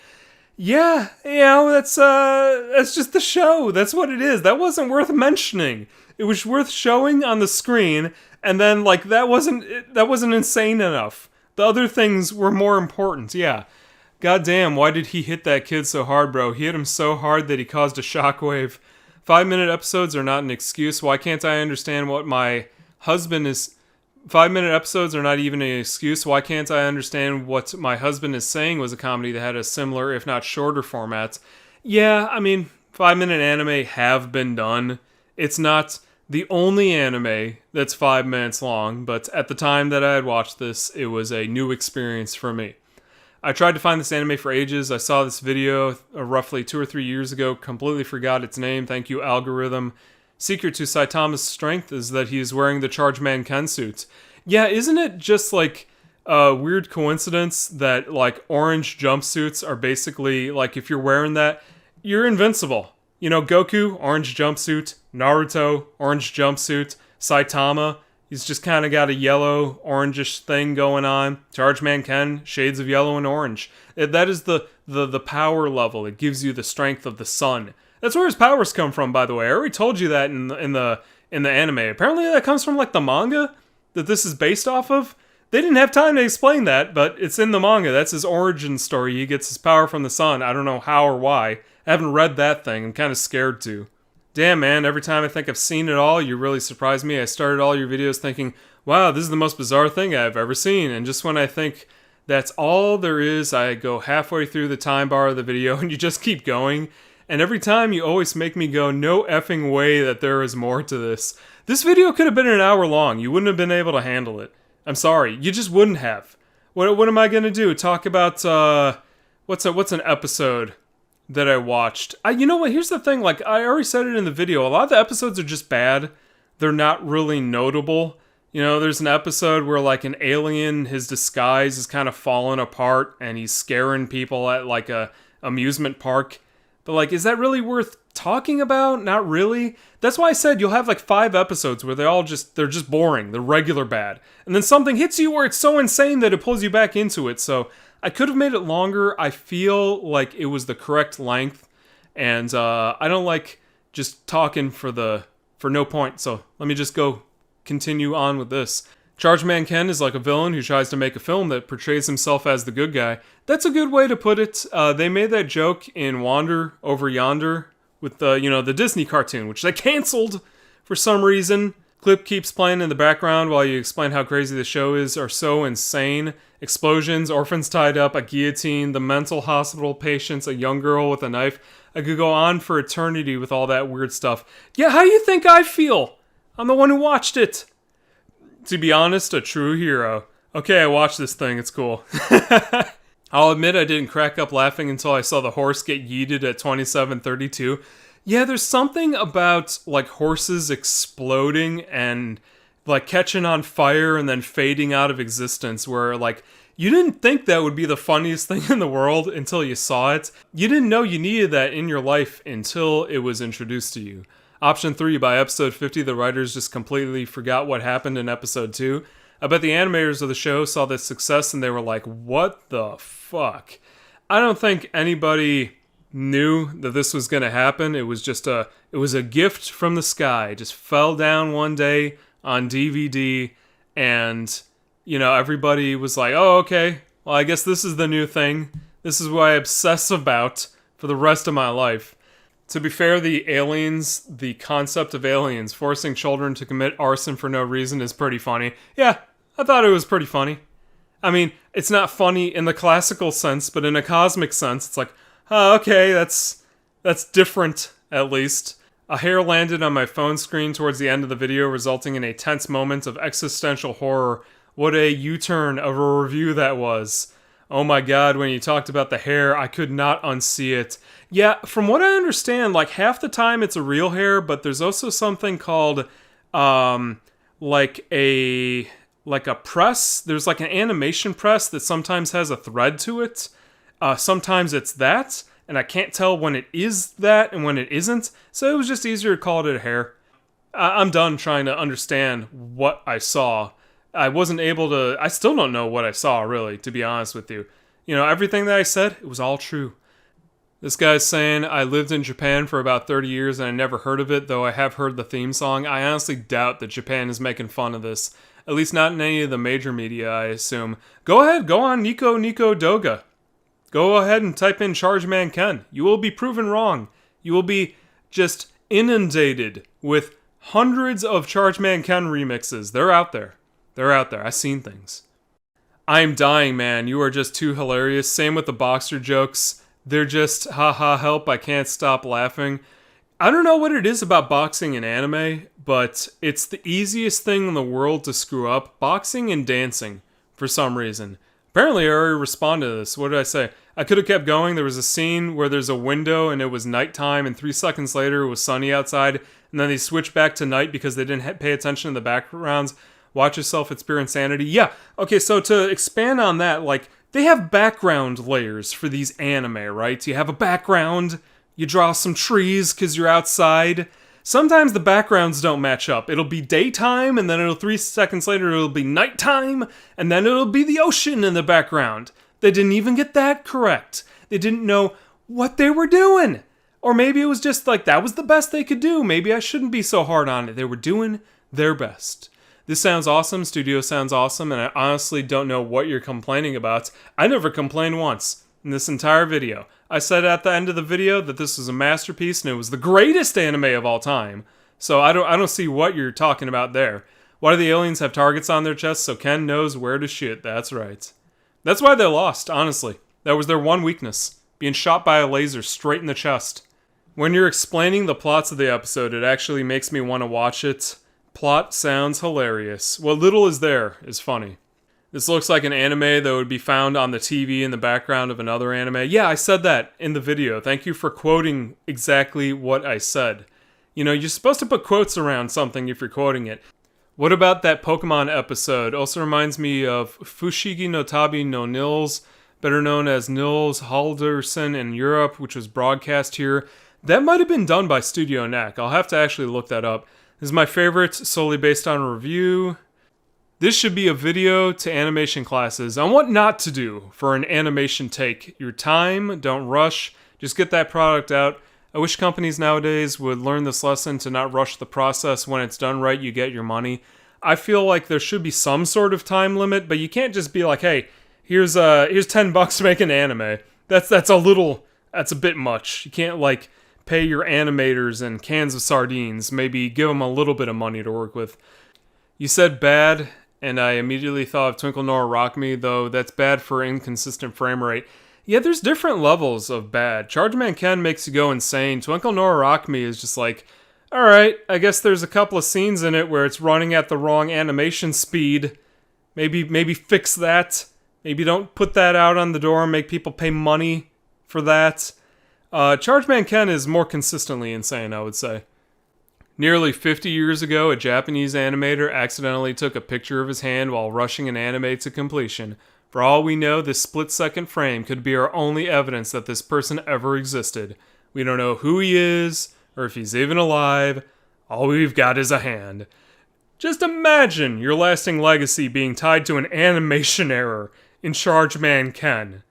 Yeah, that's just the show. That's what it is. That wasn't worth mentioning. It was worth showing on the screen, and then that wasn't insane enough. The other things were more important, yeah. Goddamn, why did he hit that kid so hard, bro? He hit him so hard that he caused a shockwave. 5-minute episodes are not an excuse. Why can't I understand what my husband is... 5-minute episodes are not even an excuse. Why can't I understand what my husband is saying was a comedy that had a similar, if not shorter, format? Yeah, 5-minute anime have been done. It's not the only anime that's 5 minutes long, but at the time that I had watched this, it was a new experience for me. I tried to find this anime for ages. I saw this video roughly 2 or 3 years ago, completely forgot its name. Thank you, algorithm. Secret to Saitama's strength is that he is wearing the Chargeman Ken suit. Yeah, isn't it just a weird coincidence that orange jumpsuits are basically if you're wearing that, you're invincible. Goku, orange jumpsuit. Naruto, orange jumpsuit. Saitama, he's just kind of got a yellow, orangish thing going on. Chargeman Ken, shades of yellow and orange. That is the power level. It gives you the strength of the sun. That's where his powers come from, by the way. I already told you that in the anime. Apparently that comes from the manga that this is based off of. They didn't have time to explain that, but it's in the manga. That's his origin story. He gets his power from the sun. I don't know how or why. I haven't read that thing. I'm kind of scared to. Damn, man, every time I think I've seen it all, you really surprise me. I started all your videos thinking, wow, this is the most bizarre thing I've ever seen. And just when I think that's all there is, I go halfway through the time bar of the video and you just keep going. And every time you always make me go, no effing way that there is more to this. This video could have been an hour long. You wouldn't have been able to handle it. I'm sorry. You just wouldn't have. What am I going to do? Talk about, what's an episode that I watched? You know what? Here's the thing. I already said it in the video. A lot of the episodes are just bad. they're not really notable. You know, there's an episode where like an alien, his disguise is kind of falling apart and he's scaring people at like a amusement park. But like, is that really worth talking about? Not really. That's why I said you'll have like 5 episodes where they're just boring. They're regular bad. And then something hits you where it's so insane that it pulls you back into it. So I could have made it longer. I feel like it was the correct length. And I don't like just talking for no point. So let me just go continue on with this. Chargeman Ken is like a villain who tries to make a film that portrays himself as the good guy. That's a good way to put it. They made that joke in Wander Over Yonder with the Disney cartoon, which they canceled for some reason. Clip keeps playing in the background while you explain how crazy the show is are so insane. Explosions, orphans tied up, a guillotine, the mental hospital patients, a young girl with a knife. I could go on for eternity with all that weird stuff. Yeah, how do you think I feel? I'm the one who watched it. To be honest, a true hero. Okay, I watched this thing, it's cool. I'll admit I didn't crack up laughing until I saw the horse get yeeted at 27:32. Yeah, there's something about like horses exploding and like catching on fire and then fading out of existence where like you didn't think that would be the funniest thing in the world until you saw it. You didn't know you needed that in your life until it was introduced to you. Option 3, by episode 50, the writers just completely forgot what happened in episode 2. I bet the animators of the show saw this success and they were like, what the fuck? I don't think anybody knew that this was going to happen. It was a gift from the sky. It just fell down one day on DVD and, everybody was like, oh, okay, well, I guess this is the new thing. This is what I obsess about for the rest of my life. To be fair, the concept of aliens forcing children to commit arson for no reason is pretty funny. Yeah, I thought it was pretty funny. I mean, it's not funny in the classical sense, but in a cosmic sense, it's like, oh, okay, that's different, at least. A hair landed on my phone screen towards the end of the video, resulting in a tense moment of existential horror. What a U-turn of a review that was. Oh my god, when you talked about the hair, I could not unsee it. Yeah, from what I understand, like half the time it's a real hair, but there's also something called, like a press. There's like an animation press that sometimes has a thread to it. Sometimes it's that, and I can't tell when it is that and when it isn't, so it was just easier to call it a hair. I'm done trying to understand what I saw. I still don't know what I saw, really, to be honest with you. Everything that I said, it was all true. This guy's saying, I lived in Japan for about 30 years and I never heard of it, though I have heard the theme song. I honestly doubt that Japan is making fun of this. At least not in any of the major media, I assume. Go ahead, go on Nico Doga. Go ahead and type in Chargeman Ken. You will be proven wrong. You will be just inundated with hundreds of Chargeman Ken remixes. They're out there. I've seen things. I'm dying, man. You are just too hilarious. Same with the boxer jokes. They're just, haha, help, I can't stop laughing. I don't know what it is about boxing and anime, but it's the easiest thing in the world to screw up. Boxing and dancing, for some reason. Apparently, I already responded to this. What did I say? I could have kept going. There was a scene where there's a window and it was nighttime, and 3 seconds later it was sunny outside, and then they switched back to night because they didn't pay attention to the backgrounds. Watch yourself, it's pure insanity. Yeah, okay, so to expand on that, like, they have background layers for these anime, right? You have a background, you draw some trees because you're outside. Sometimes the backgrounds don't match up. It'll be daytime, and then 3 seconds later it'll be nighttime, and then it'll be the ocean in the background. They didn't even get that correct. They didn't know what they were doing. Or maybe it was just like, that was the best they could do. Maybe I shouldn't be so hard on it. They were doing their best. This sounds awesome, studio sounds awesome, and I honestly don't know what you're complaining about. I never complained once in this entire video. I said at the end of the video that this was a masterpiece and it was the greatest anime of all time. So I don't see what you're talking about there. Why do the aliens have targets on their chests so Ken knows where to shoot? That's right. That's why they lost, honestly. That was their one weakness. Being shot by a laser straight in the chest. When you're explaining the plots of the episode, it actually makes me want to watch it. Plot sounds hilarious. What little is there is funny. This looks like an anime that would be found on the TV in the background of another anime. Yeah, I said that in the video. Thank you for quoting exactly what I said. You know, you're supposed to put quotes around something if you're quoting it. What about that Pokemon episode? Also reminds me of Fushigi no Tabi no Nils, better known as Nils Halderson in Europe, which was broadcast here. That might have been done by Studio Neck. I'll have to actually look that up. This is my favorite, solely based on a review. This should be a video to animation classes on what not to do for an animation take. Your time, don't rush, just get that product out. I wish companies nowadays would learn this lesson to not rush the process. When it's done right, you get your money. I feel like there should be some sort of time limit, but you can't just be like, hey, here's $10 to make an anime. That's a bit much. You can't like pay your animators and cans of sardines. Maybe give them a little bit of money to work with. You said bad, and I immediately thought of Twinkle Nora Rock Me, though that's bad for inconsistent frame rate. Yeah, there's different levels of bad. Chargeman Ken makes you go insane. Twinkle Nora Rock Me is just like, alright, I guess there's a couple of scenes in it where it's running at the wrong animation speed. Maybe fix that. Maybe don't put that out on the door and make people pay money for that. Chargeman Ken is more consistently insane, I would say. Nearly 50 years ago, a Japanese animator accidentally took a picture of his hand while rushing an anime to completion. For all we know, this split-second frame could be our only evidence that this person ever existed. We don't know who he is, or if he's even alive. All we've got is a hand. Just imagine your lasting legacy being tied to an animation error in Chargeman Ken.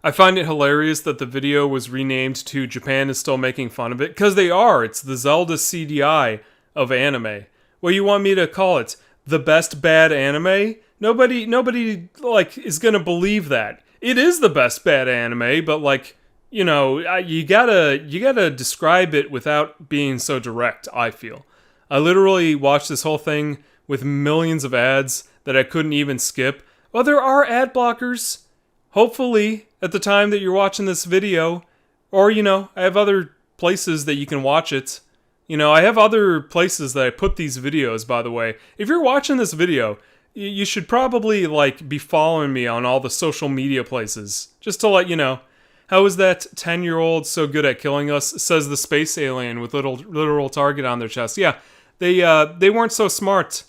I find it hilarious that the video was renamed to Japan is Still Making Fun of It, because they are. It's the Zelda CDI of anime. What do you want me to call it? The best bad anime? Nobody like is gonna believe that. It is the best bad anime, but like, you know, you gotta describe it without being so direct, I feel. I literally watched this whole thing with millions of ads that I couldn't even skip. Well, there are ad blockers. Hopefully, at the time that you're watching this video, or, you know, I have other places that you can watch it. You know, I have other places that I put these videos, by the way. If you're watching this video, you should probably, like, be following me on all the social media places. Just to let you know. How is that 10-year-old so good at killing us, says the space alien with literal target on their chest. Yeah, they weren't so smart.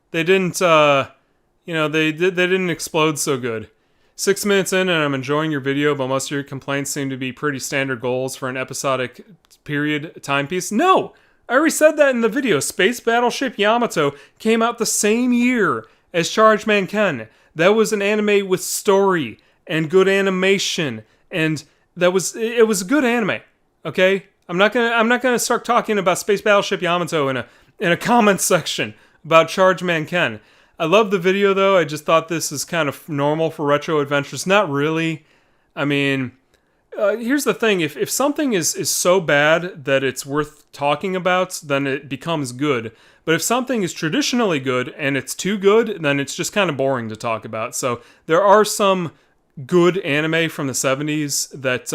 They didn't, they didn't explode so good. 6 minutes in and I'm enjoying your video, but most of your complaints seem to be pretty standard goals for an episodic period timepiece. No! I already said that in the video. Space Battleship Yamato came out the same year as Chargeman Ken. That was an anime with story and good animation, and it was a good anime. Okay? I'm not gonna start talking about Space Battleship Yamato in a comment section about Chargeman Ken. I love the video, though. I just thought this is kind of normal for retro adventures. Not really. I mean, here's the thing. If something is so bad that it's worth talking about, then it becomes good. But if something is traditionally good and it's too good, then it's just kind of boring to talk about. So there are some good anime from the 70s that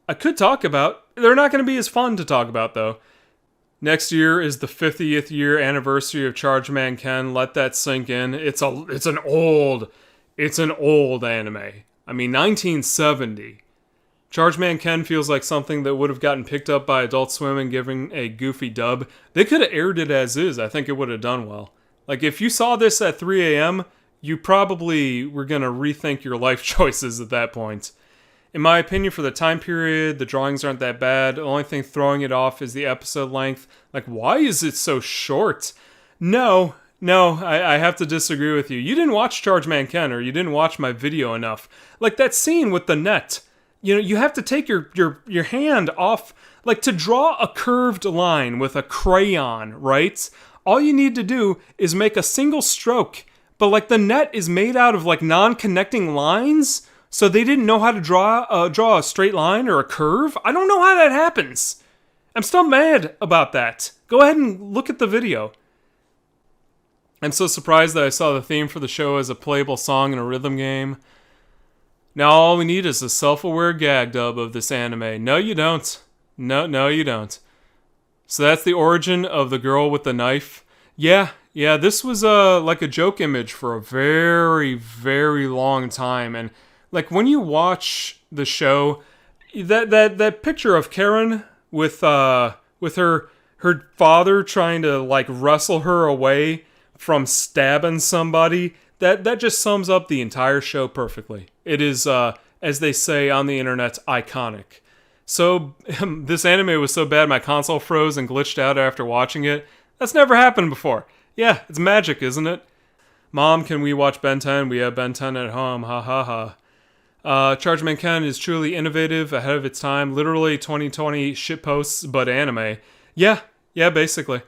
I could talk about. They're not going to be as fun to talk about, though. Next year is the 50th year anniversary of Chargeman Ken. Let that sink in. It's an old anime. I mean, 1970. Chargeman Ken feels like something that would have gotten picked up by Adult Swim and given a goofy dub. They could have aired it as is. I think it would have done well. Like, if you saw this at 3 a.m., you probably were going to rethink your life choices at that point. In my opinion, for the time period, the drawings aren't that bad. The only thing throwing it off is the episode length. Like, why is it so short? No, I have to disagree with you. You didn't watch Chargeman Ken, or you didn't watch my video enough. Like, that scene with the net. You know, you have to take your hand off, like, to draw a curved line with a crayon, right? All you need to do is make a single stroke. But, like, the net is made out of, like, non-connecting lines. So they didn't know how to draw a straight line or a curve? I don't know how that happens. I'm still mad about that. Go ahead and look at the video. I'm so surprised that I saw the theme for the show as a playable song in a rhythm game. Now all we need is a self-aware gag dub of this anime. No, you don't. No, you don't. So that's the origin of the girl with the knife. Yeah, this was like a joke image for a very, very long time, and like, when you watch the show, that picture of Karen with her her father trying to like wrestle her away from stabbing somebody. That just sums up the entire show perfectly. It is, as they say on the internet, iconic. So, this anime was so bad my console froze and glitched out after watching it. That's never happened before. Yeah, it's magic, isn't it? Mom, can we watch Ben 10? We have Ben 10 at home, ha ha ha. Chargeman Ken is truly innovative, ahead of its time, literally 2020 shitposts, but anime. Yeah, basically.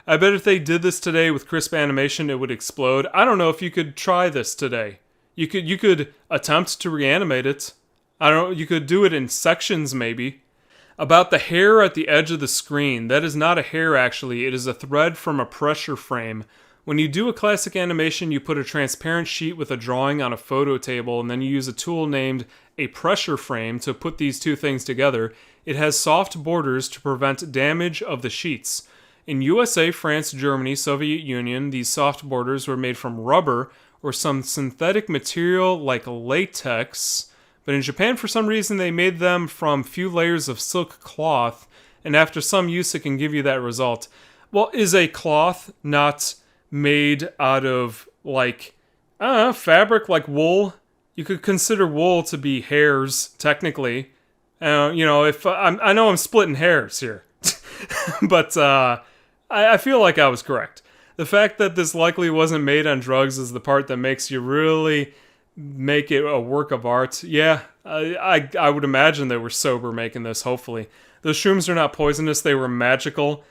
I bet if they did this today with crisp animation, it would explode. I don't know if you could try this today. You could attempt to reanimate it. I don't know, you could do it in sections maybe. About the hair at the edge of the screen, that is not a hair actually, it is a thread from a pressure frame. When you do a classic animation, you put a transparent sheet with a drawing on a photo table, and then you use a tool named a pressure frame to put these two things together. It has soft borders to prevent damage of the sheets. In USA, France, Germany, Soviet Union, these soft borders were made from rubber or some synthetic material like latex, but in Japan, for some reason, they made them from few layers of silk cloth, and after some use, it can give you that result. Well, is a cloth not made out of, like, fabric like wool? You could consider wool to be hairs, technically. If I know I'm splitting hairs here, but I feel like I was correct. The fact that this likely wasn't made on drugs is the part that makes you really make it a work of art. Yeah, I would imagine they were sober making this, hopefully. Those shrooms are not poisonous, they were magical.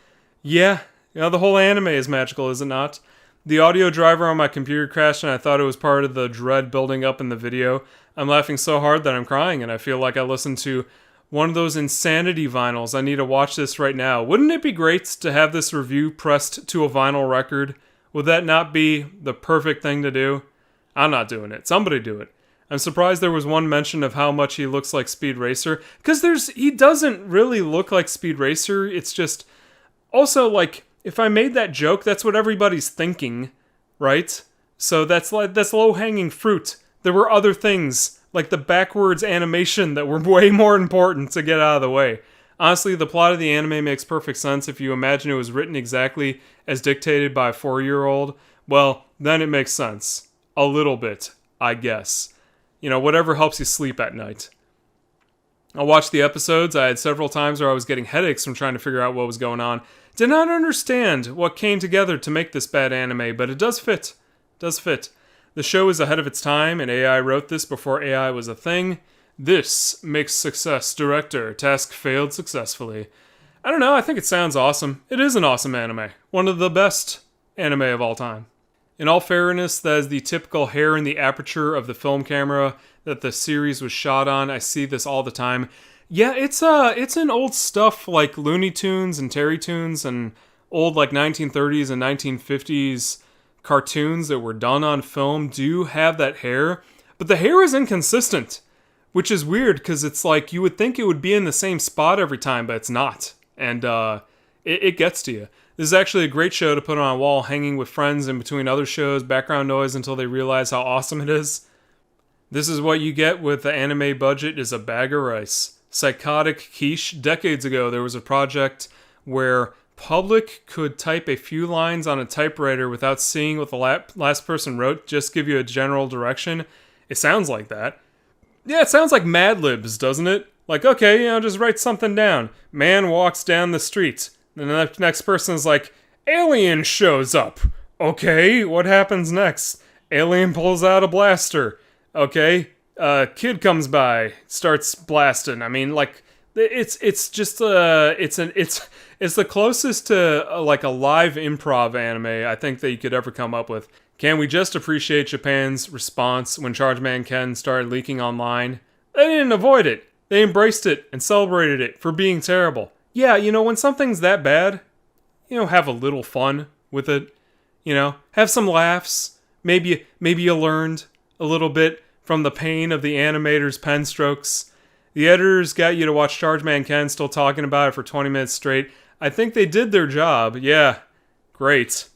Yeah, the whole anime is magical, is it not? The audio driver on my computer crashed and I thought it was part of the dread building up in the video. I'm laughing so hard that I'm crying and I feel like I listened to one of those insanity vinyls. I need to watch this right now. Wouldn't it be great to have this review pressed to a vinyl record? Would that not be the perfect thing to do? I'm not doing it. Somebody do it. I'm surprised there was one mention of how much he looks like Speed Racer. Because he doesn't really look like Speed Racer. It's just... Also, like, if I made that joke, that's what everybody's thinking, right? So that's low-hanging fruit. There were other things, like the backwards animation, that were way more important to get out of the way. Honestly, the plot of the anime makes perfect sense if you imagine it was written exactly as dictated by a 4-year-old. Well, then it makes sense. A little bit, I guess. Whatever helps you sleep at night. I watched the episodes. I had several times where I was getting headaches from trying to figure out what was going on. Did not understand what came together to make this bad anime, but it does fit. The show is ahead of its time, and AI wrote this before AI was a thing. This makes success director. Task failed successfully. I don't know, I think it sounds awesome. It is an awesome anime. One of the best anime of all time. In all fairness, that is the typical hair in the aperture of the film camera that the series was shot on. I see this all the time. Yeah, it's in old stuff like Looney Tunes and Terry Tunes and old like 1930s and 1950s cartoons that were done on film do have that hair, but the hair is inconsistent, which is weird because it's like you would think it would be in the same spot every time, but it's not, and it gets to you. This is actually a great show to put on a wall hanging with friends in between other shows, background noise until they realize how awesome it is. This is what you get with the anime budget is a bag of rice. Psychotic quiche. Decades ago, there was a project where public could type a few lines on a typewriter without seeing what the last person wrote, just give you a general direction. It sounds like that. Yeah, it sounds like Mad Libs, doesn't it? Like, okay, just write something down. Man walks down the street. And the next person is like, alien shows up. Okay, what happens next? Alien pulls out a blaster. Okay, kid comes by, starts blasting. I mean, like, it's just it's the closest to like a live improv anime I think that you could ever come up with. Can we just appreciate Japan's response when Chargeman Ken started leaking online? They didn't avoid it. They embraced it and celebrated it for being terrible. Yeah, when something's that bad, have a little fun with it. Have some laughs. Maybe you learned a little bit from the pain of the animator's pen strokes. The editors got you to watch Chargeman Ken still talking about it for 20 minutes straight. I think they did their job. Yeah, great.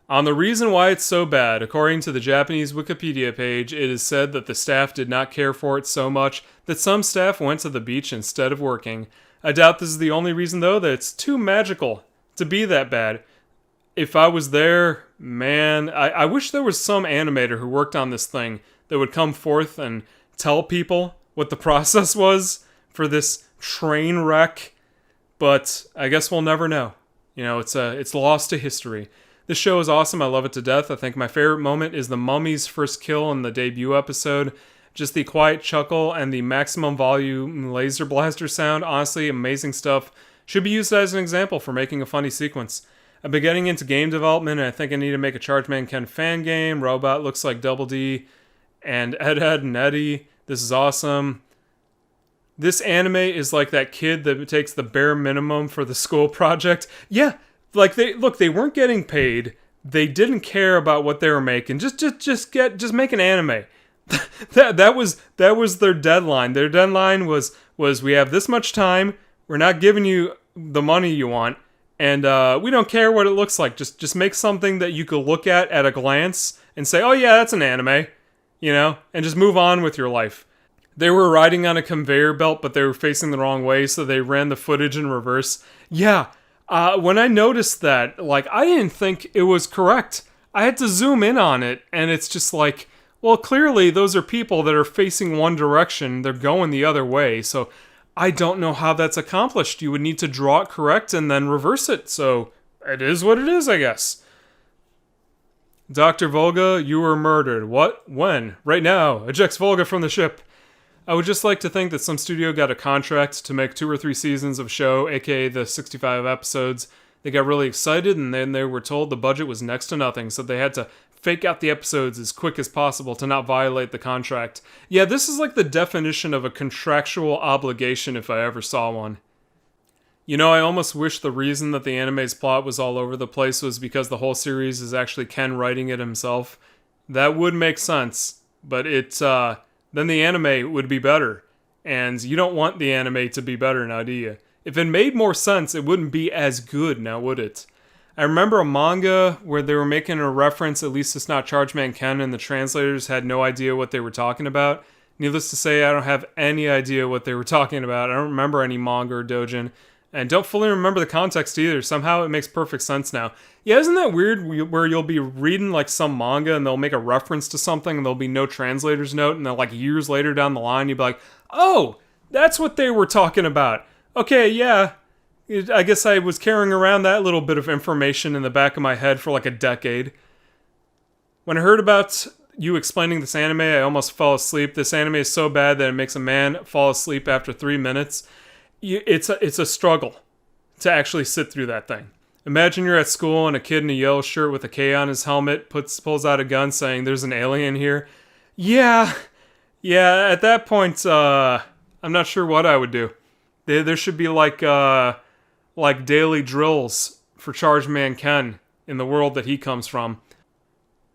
On the reason why it's so bad, according to the Japanese Wikipedia page, it is said that the staff did not care for it so much that some staff went to the beach instead of working. I doubt this is the only reason, though, that it's too magical to be that bad. If I was there, man, I wish there was some animator who worked on this thing that would come forth and tell people what the process was for this train wreck. But I guess we'll never know. You know, it's lost to history. This show is awesome. I love it to death. I think my favorite moment is the mummy's first kill in the debut episode. Just the quiet chuckle and the maximum volume laser blaster sound. Honestly, amazing stuff. Should be used as an example for making a funny sequence. I've been getting into game development, and I think I need to make a Chargeman Ken fan game. Robot looks like Double D and Ed and Eddie. This is awesome. This anime is like that kid that takes the bare minimum for the school project. Yeah, like they weren't getting paid. They didn't care about what they were making. Just make an anime. that was their deadline. Their deadline was we have this much time. We're not giving you the money you want, and we don't care what it looks like. Just make something that you could look at a glance and say, oh yeah, that's an anime, you know, and just move on with your life. They were riding on a conveyor belt, but they were facing the wrong way, so they ran the footage in reverse. Yeah, when I noticed that, like, I didn't think it was correct. I had to zoom in on it, and it's just like, well, clearly those are people that are facing one direction. They're going the other way, so I don't know how that's accomplished. You would need to draw it correct and then reverse it, so it is what it is, I guess. Dr. Volga, you were murdered. What? When? Right now. Ejects Volga from the ship. I would just like to think that some studio got a contract to make 2 or 3 seasons of show, aka the 65 episodes. They got really excited, and then they were told the budget was next to nothing, so they had to fake out the episodes as quick as possible to not violate the contract. Yeah, this is like the definition of a contractual obligation if I ever saw one. You know, I almost wish the reason that the anime's plot was all over the place was because the whole series is actually Ken writing it himself. That would make sense, but then the anime would be better. And you don't want the anime to be better now, do you? If it made more sense, it wouldn't be as good now, would it? I remember a manga where they were making a reference, at least it's not Chargeman Ken, and the translators had no idea what they were talking about. Needless to say, I don't have any idea what they were talking about. I don't remember any manga or doujin, and don't fully remember the context either. Somehow it makes perfect sense now. Yeah, isn't that weird where you'll be reading like some manga and they'll make a reference to something and there'll be no translator's note, and then like years later down the line you'll be like, oh, that's what they were talking about. Okay, yeah. I guess I was carrying around that little bit of information in the back of my head for like a decade. When I heard about you explaining this anime, I almost fell asleep. This anime is so bad that it makes a man fall asleep after 3 minutes. It's a struggle to actually sit through that thing. Imagine you're at school and a kid in a yellow shirt with a K on his helmet pulls out a gun saying, "There's an alien here." Yeah, at that point, I'm not sure what I would do. There should be like daily drills for Chargeman Ken in the world that he comes from.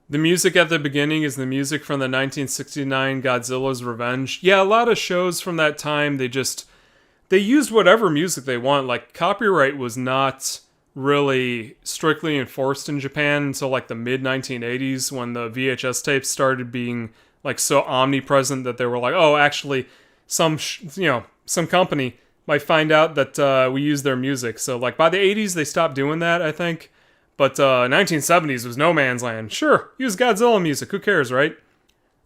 The music at the beginning is the music from the 1969 Godzilla's Revenge. Yeah, a lot of shows from that time, they used whatever music they want. Like, copyright was not really strictly enforced in Japan until like the mid-1980s when the VHS tapes started being like so omnipresent that they were like, oh, actually, some company might find out that we use their music. So like by the 80s they stopped doing that, I think. But 1970s was no man's land. Sure, use Godzilla music, who cares, right?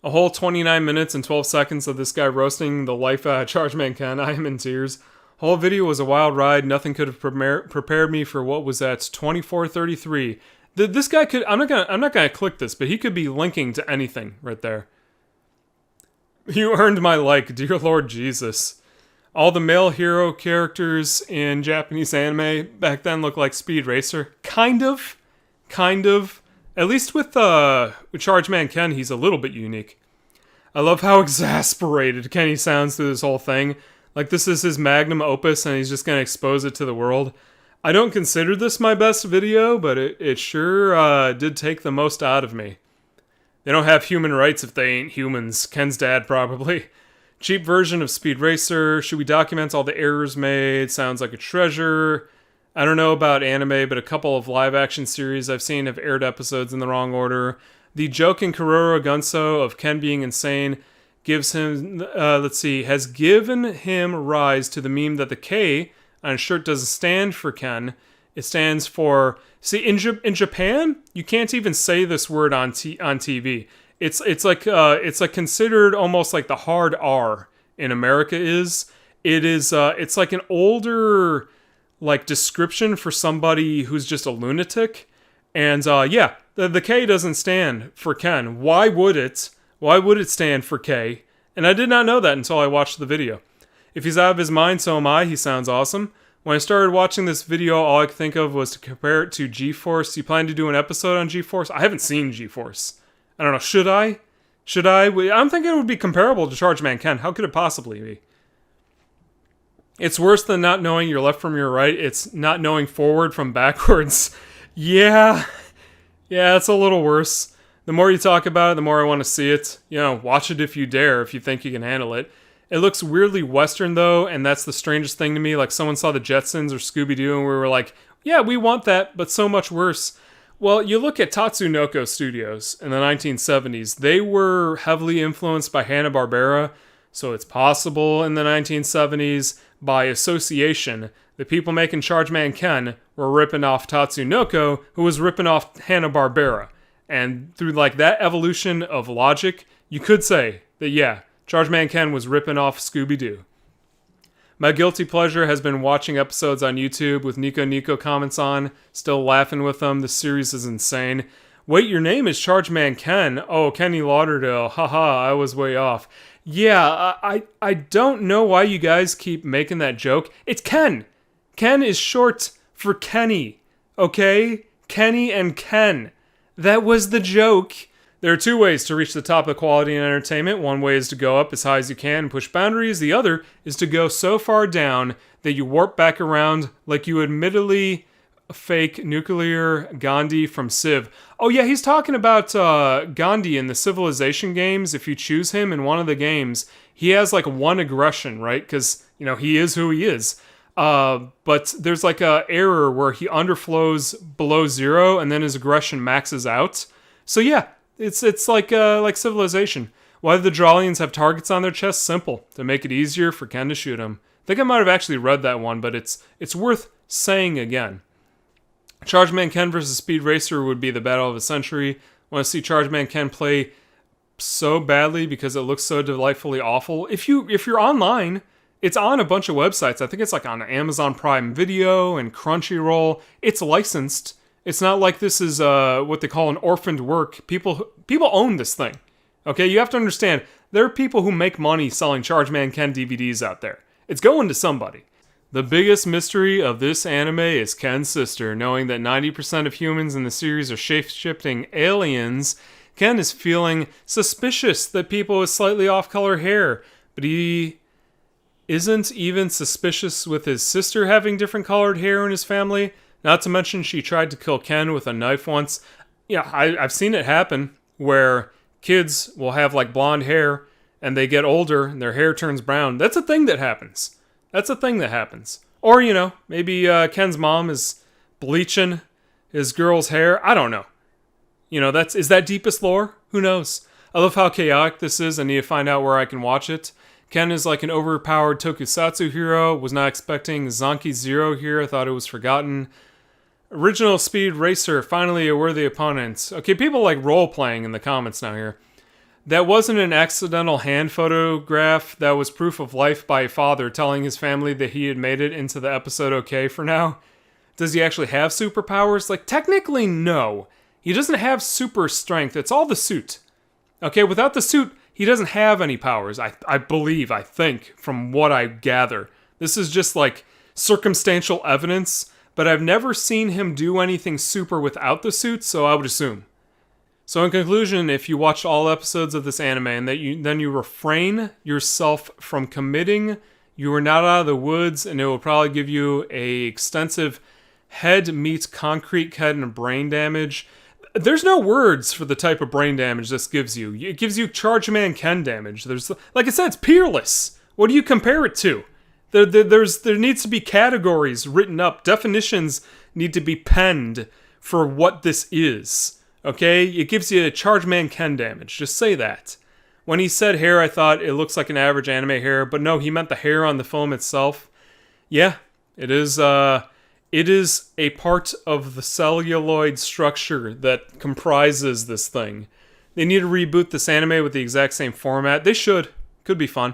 A whole 29 minutes and 12 seconds of this guy roasting the life out of Chargeman Ken. I am in tears. Whole video was a wild ride. Nothing could have prepared me for what was at 24:33. This guy could. I'm not gonna click this, but he could be linking to anything right there. You earned my like, dear Lord Jesus. All the male hero characters in Japanese anime back then look like Speed Racer. Kind of. At least with Chargeman Ken, he's a little bit unique. I love how exasperated Kenny sounds through this whole thing. Like this is his magnum opus and he's just going to expose it to the world. I don't consider this my best video, but it sure did take the most out of me. They don't have human rights if they ain't humans. Ken's dad, probably. Cheap version of Speed Racer. Should we document all the errors made? Sounds like a treasure. I don't know about anime, but a couple of live-action series I've seen have aired episodes in the wrong order. The joke in Kuroro Gunso of Ken being insane has given him rise to the meme that the K on a shirt doesn't stand for Ken. It stands for... See, in Japan, you can't even say this word on TV. It's like considered almost like the hard R in America is. It's like an older like description for somebody who's just a lunatic. And yeah, the K doesn't stand for Ken. Why would it? Why would it stand for K? And I did not know that until I watched the video. If he's out of his mind, so am I. He sounds awesome. When I started watching this video, all I could think of was to compare it to G-Force. You plan to do an episode on G-Force? I haven't seen G-Force. I don't know. Should I? I'm thinking it would be comparable to Chargeman Ken. How could it possibly be? It's worse than not knowing your left from your right. It's not knowing forward from backwards. Yeah, it's a little worse. The more you talk about it, the more I want to see it. Watch it if you dare, if you think you can handle it. It looks weirdly Western, though, and that's the strangest thing to me. Like, someone saw the Jetsons or Scooby-Doo, and we were like, yeah, we want that, but so much worse. Well, you look at Tatsunoko Studios in the 1970s. They were heavily influenced by Hanna-Barbera, so it's possible in the 1970s, by association, the people making Chargeman Ken were ripping off Tatsunoko, who was ripping off Hanna-Barbera. And through, like, that evolution of logic, you could say that, yeah, Chargeman Ken was ripping off Scooby-Doo. My guilty pleasure has been watching episodes on YouTube with Nico comments on, still laughing with them. The series is insane. Wait, your name is Chargeman Ken? Oh, Kenny Lauderdale. Haha, I was way off. Yeah, I don't know why you guys keep making that joke. It's Ken. Ken is short for Kenny. Okay? Kenny and Ken. That was the joke. There are two ways to reach the top of quality in entertainment. One way is to go up as high as you can and push boundaries. The other is to go so far down that you warp back around like you admittedly fake nuclear Gandhi from Civ. Oh yeah, he's talking about Gandhi in the Civilization games. If you choose him in one of the games, he has like one aggression, right? Because, he is who he is. But there's like a error where he underflows below 0 and then his aggression maxes out. So yeah, it's like Civilization. Why do the Drawlians have targets on their chests? Simple. To make it easier for Ken to shoot him. I think I might have actually read that one, but it's worth saying again. Chargeman Ken versus Speed Racer would be the battle of the century. I want to see Chargeman Ken play so badly because it looks so delightfully awful. If you're online, it's on a bunch of websites. I think it's like on Amazon Prime Video and Crunchyroll. It's licensed. It's not like this is what they call an orphaned work. People own this thing. Okay, you have to understand, there are people who make money selling Chargeman Ken DVDs out there. It's going to somebody. The biggest mystery of this anime is Ken's sister. Knowing that 90% of humans in the series are shape-shifting aliens, Ken is feeling suspicious that people with slightly off-color hair, but he isn't even suspicious with his sister having different colored hair in his family. Not to mention she tried to kill Ken with a knife once. Yeah, I've seen it happen where kids will have like blonde hair and they get older and their hair turns brown. That's a thing that happens. Or, maybe Ken's mom is bleaching his girl's hair. I don't know. Is that deepest lore? Who knows? I love how chaotic this is. I need to find out where I can watch it. Ken is like an overpowered tokusatsu hero. Was not expecting Zanki Zero here. I thought it was forgotten. Original Speed Racer, finally a worthy opponent. Okay, people like role-playing in the comments now here. That wasn't an accidental hand photograph. That was proof of life by a father telling his family that he had made it into the episode okay for now. Does he actually have superpowers? Like, technically, no. He doesn't have super strength. It's all the suit. Okay, without the suit, he doesn't have any powers. I think, from what I gather. This is just like circumstantial evidence, but I've never seen him do anything super without the suit, so I would assume. So in conclusion, if you watched all episodes of this anime and then you refrain yourself from committing, you are not out of the woods, and it will probably give you a extensive head meets concrete head and brain damage. There's no words for the type of brain damage this gives you. It gives you Chargeman Ken damage. There's, like I said, it's peerless. What do you compare it to? There needs to be categories written up. Definitions need to be penned for what this is. Okay? It gives you a Chargeman Ken damage. Just say that. When he said hair, I thought it looks like an average anime hair, but no, he meant the hair on the film itself. Yeah, it is It is a part of the celluloid structure that comprises this thing. They need to reboot this anime with the exact same format. They should. Could be fun.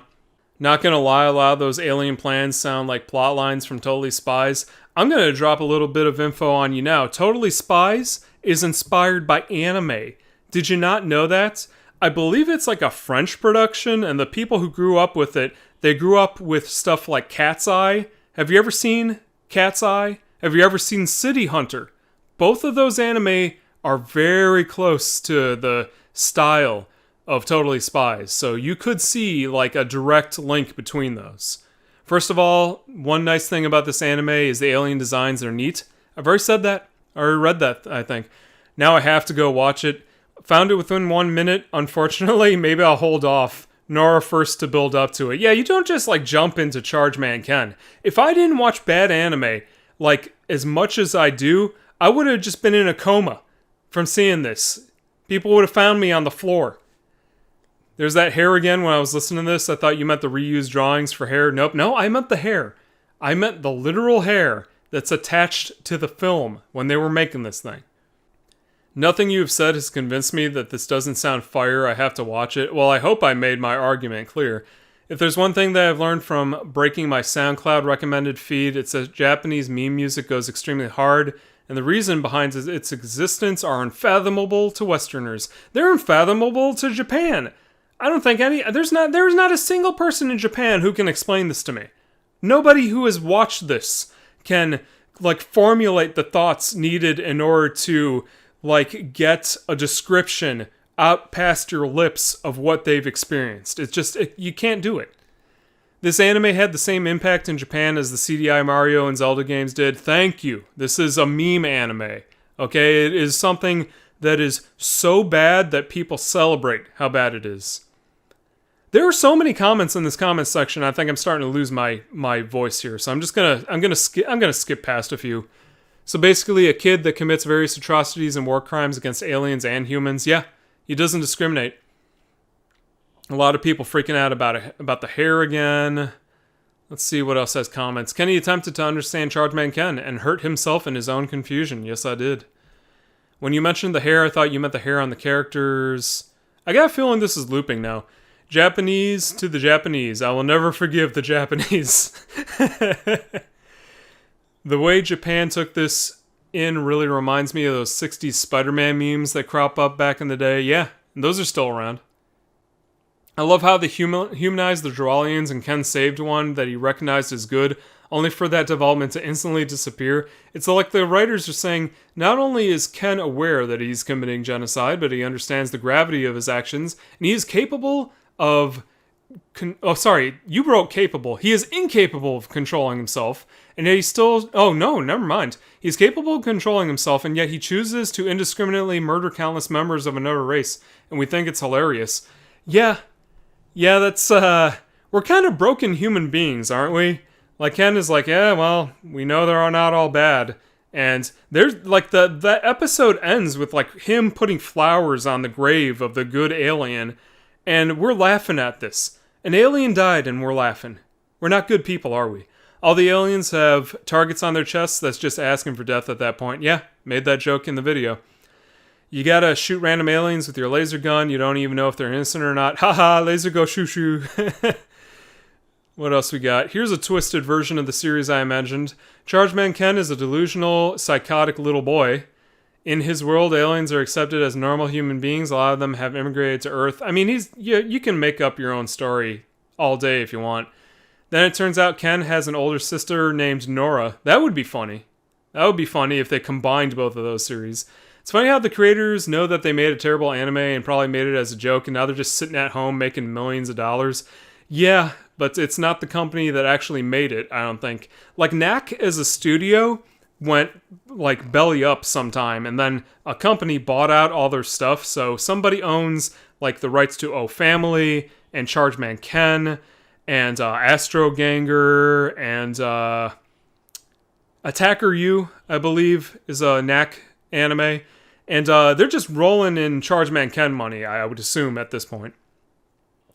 Not gonna lie, a lot of those alien plans sound like plot lines from Totally Spies. I'm gonna drop a little bit of info on you now. Totally Spies is inspired by anime. Did you not know that? I believe it's like a French production, and the people who grew up with it, they grew up with stuff like Cat's Eye. Have you ever seen Cat's Eye? Have you ever seen City Hunter? Both of those anime are very close to the style of Totally Spies, so you could see like a direct link between those. First of all, one nice thing about this anime is the alien designs are neat. I've already said that. I already read that, I think. Now I have to go watch it. Found it within 1 minute. Unfortunately, maybe I'll hold off. Nora first to build up to it. Yeah, you don't just like jump into Chargeman Ken. If I didn't watch bad anime like as much as I do, I would have just been in a coma from seeing this. People would have found me on the floor. There's that hair again. When I was listening to this, I thought you meant the reused drawings for hair. Nope. No, I meant the hair. I meant the literal hair that's attached to the film when they were making this thing. Nothing you have said has convinced me that this doesn't sound fire. I have to watch it. Well, I hope I made my argument clear. If there's one thing that I've learned from breaking my SoundCloud recommended feed, it's that Japanese meme music goes extremely hard, and the reason behind its existence are unfathomable to Westerners. They're unfathomable to Japan. I don't think there's not a single person in Japan who can explain this to me. Nobody who has watched this can like formulate the thoughts needed in order to like get a description out past your lips of what they've experienced. It's just you can't do it. This anime had the same impact in Japan as the CDI Mario and Zelda games did. Thank you. This is a meme anime. Okay, it is something that is so bad that people celebrate how bad it is. There are so many comments in this comment section. I think I'm starting to lose my voice here. So I'm gonna skip past a few. So basically, a kid that commits various atrocities and war crimes against aliens and humans. Yeah, he doesn't discriminate. A lot of people freaking out about the hair again. Let's see what else has comments. Kenny attempted to understand Chargeman Ken and hurt himself in his own confusion. Yes, I did. When you mentioned the hair, I thought you meant the hair on the characters. I got a feeling this is looping now. Japanese to the Japanese. I will never forgive the Japanese. The way Japan took this in really reminds me of those 60s Spider-Man memes that crop up back in the day. Yeah, those are still around. I love how they humanized the Duralians and Ken saved one that he recognized as good, only for that development to instantly disappear. It's like the writers are saying, not only is Ken aware that he's committing genocide, but he understands the gravity of his actions, and he is capable of... you wrote capable. He is incapable of controlling himself, and yet he still... Oh, no, never mind. He's capable of controlling himself, and yet he chooses to indiscriminately murder countless members of another race, and we think it's hilarious. Yeah, that's, we're kind of broken human beings, aren't we? Like, Ken is like, yeah, well, we know they're not all bad. And there's, like, that episode ends with, like, him putting flowers on the grave of the good alien, and we're laughing at this. An alien died, and we're laughing. We're not good people, are we? All the aliens have targets on their chests that's just asking for death at that point. Yeah, made that joke in the video. You gotta shoot random aliens with your laser gun. You don't even know if they're innocent or not. Haha, laser go shoo shoo. What else we got? Here's a twisted version of the series I imagined. Chargeman Ken is a delusional, psychotic little boy. In his world, aliens are accepted as normal human beings. A lot of them have immigrated to Earth. I mean, you can make up your own story all day if you want. Then it turns out Ken has an older sister named Nora. That would be funny. That would be funny if they combined both of those series. It's funny how the creators know that they made a terrible anime and probably made it as a joke, and now they're just sitting at home making millions of dollars. Yeah, but it's not the company that actually made it, I don't think. Like, Knack as a studio went, like, belly up sometime, and then a company bought out all their stuff, so somebody owns, like, the rights to O Family, and Chargeman Ken, and Astro Ganger, and Attacker U, I believe, is a Knack anime. And they're just rolling in Chargeman Ken money, I would assume, at this point.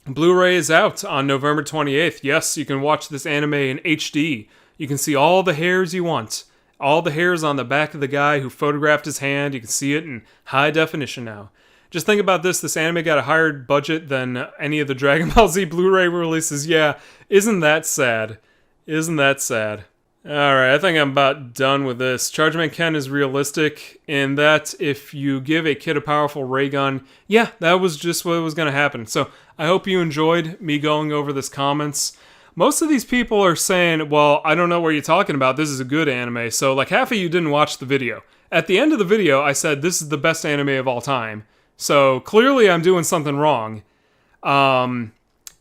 Blu-ray is out on November 28th. Yes, you can watch this anime in HD. You can see all the hairs you want. All the hairs on the back of the guy who photographed his hand. You can see it in high definition now. Just think about this. This anime got a higher budget than any of the Dragon Ball Z Blu-ray releases. Yeah, isn't that sad? Isn't that sad? Alright, I think I'm about done with this. Chargeman Ken is realistic in that if you give a kid a powerful ray gun, yeah, that was just what was going to happen. So I hope you enjoyed me going over this comments. Most of these people are saying, well, I don't know what you're talking about. This is a good anime. So like half of you didn't watch the video. At the end of the video, I said this is the best anime of all time. So clearly I'm doing something wrong. And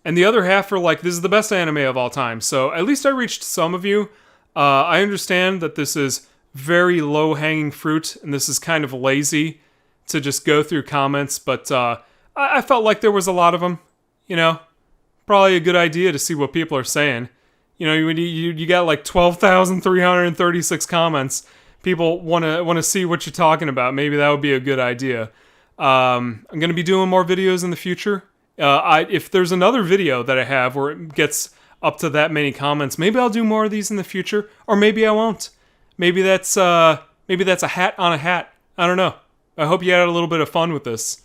the other half are like, this is the best anime of all time. So at least I reached some of you. I understand that this is very low-hanging fruit, and this is kind of lazy to just go through comments, but I felt like there was a lot of them, you know? Probably a good idea to see what people are saying. You know, you got like 12,336 comments. People want to see what you're talking about. Maybe that would be a good idea. I'm going to be doing more videos in the future. If there's another video that I have where it gets up to that many comments, maybe I'll do more of these in the future, or maybe I won't. Maybe that's a hat on a hat. I don't know. I hope you had a little bit of fun with this.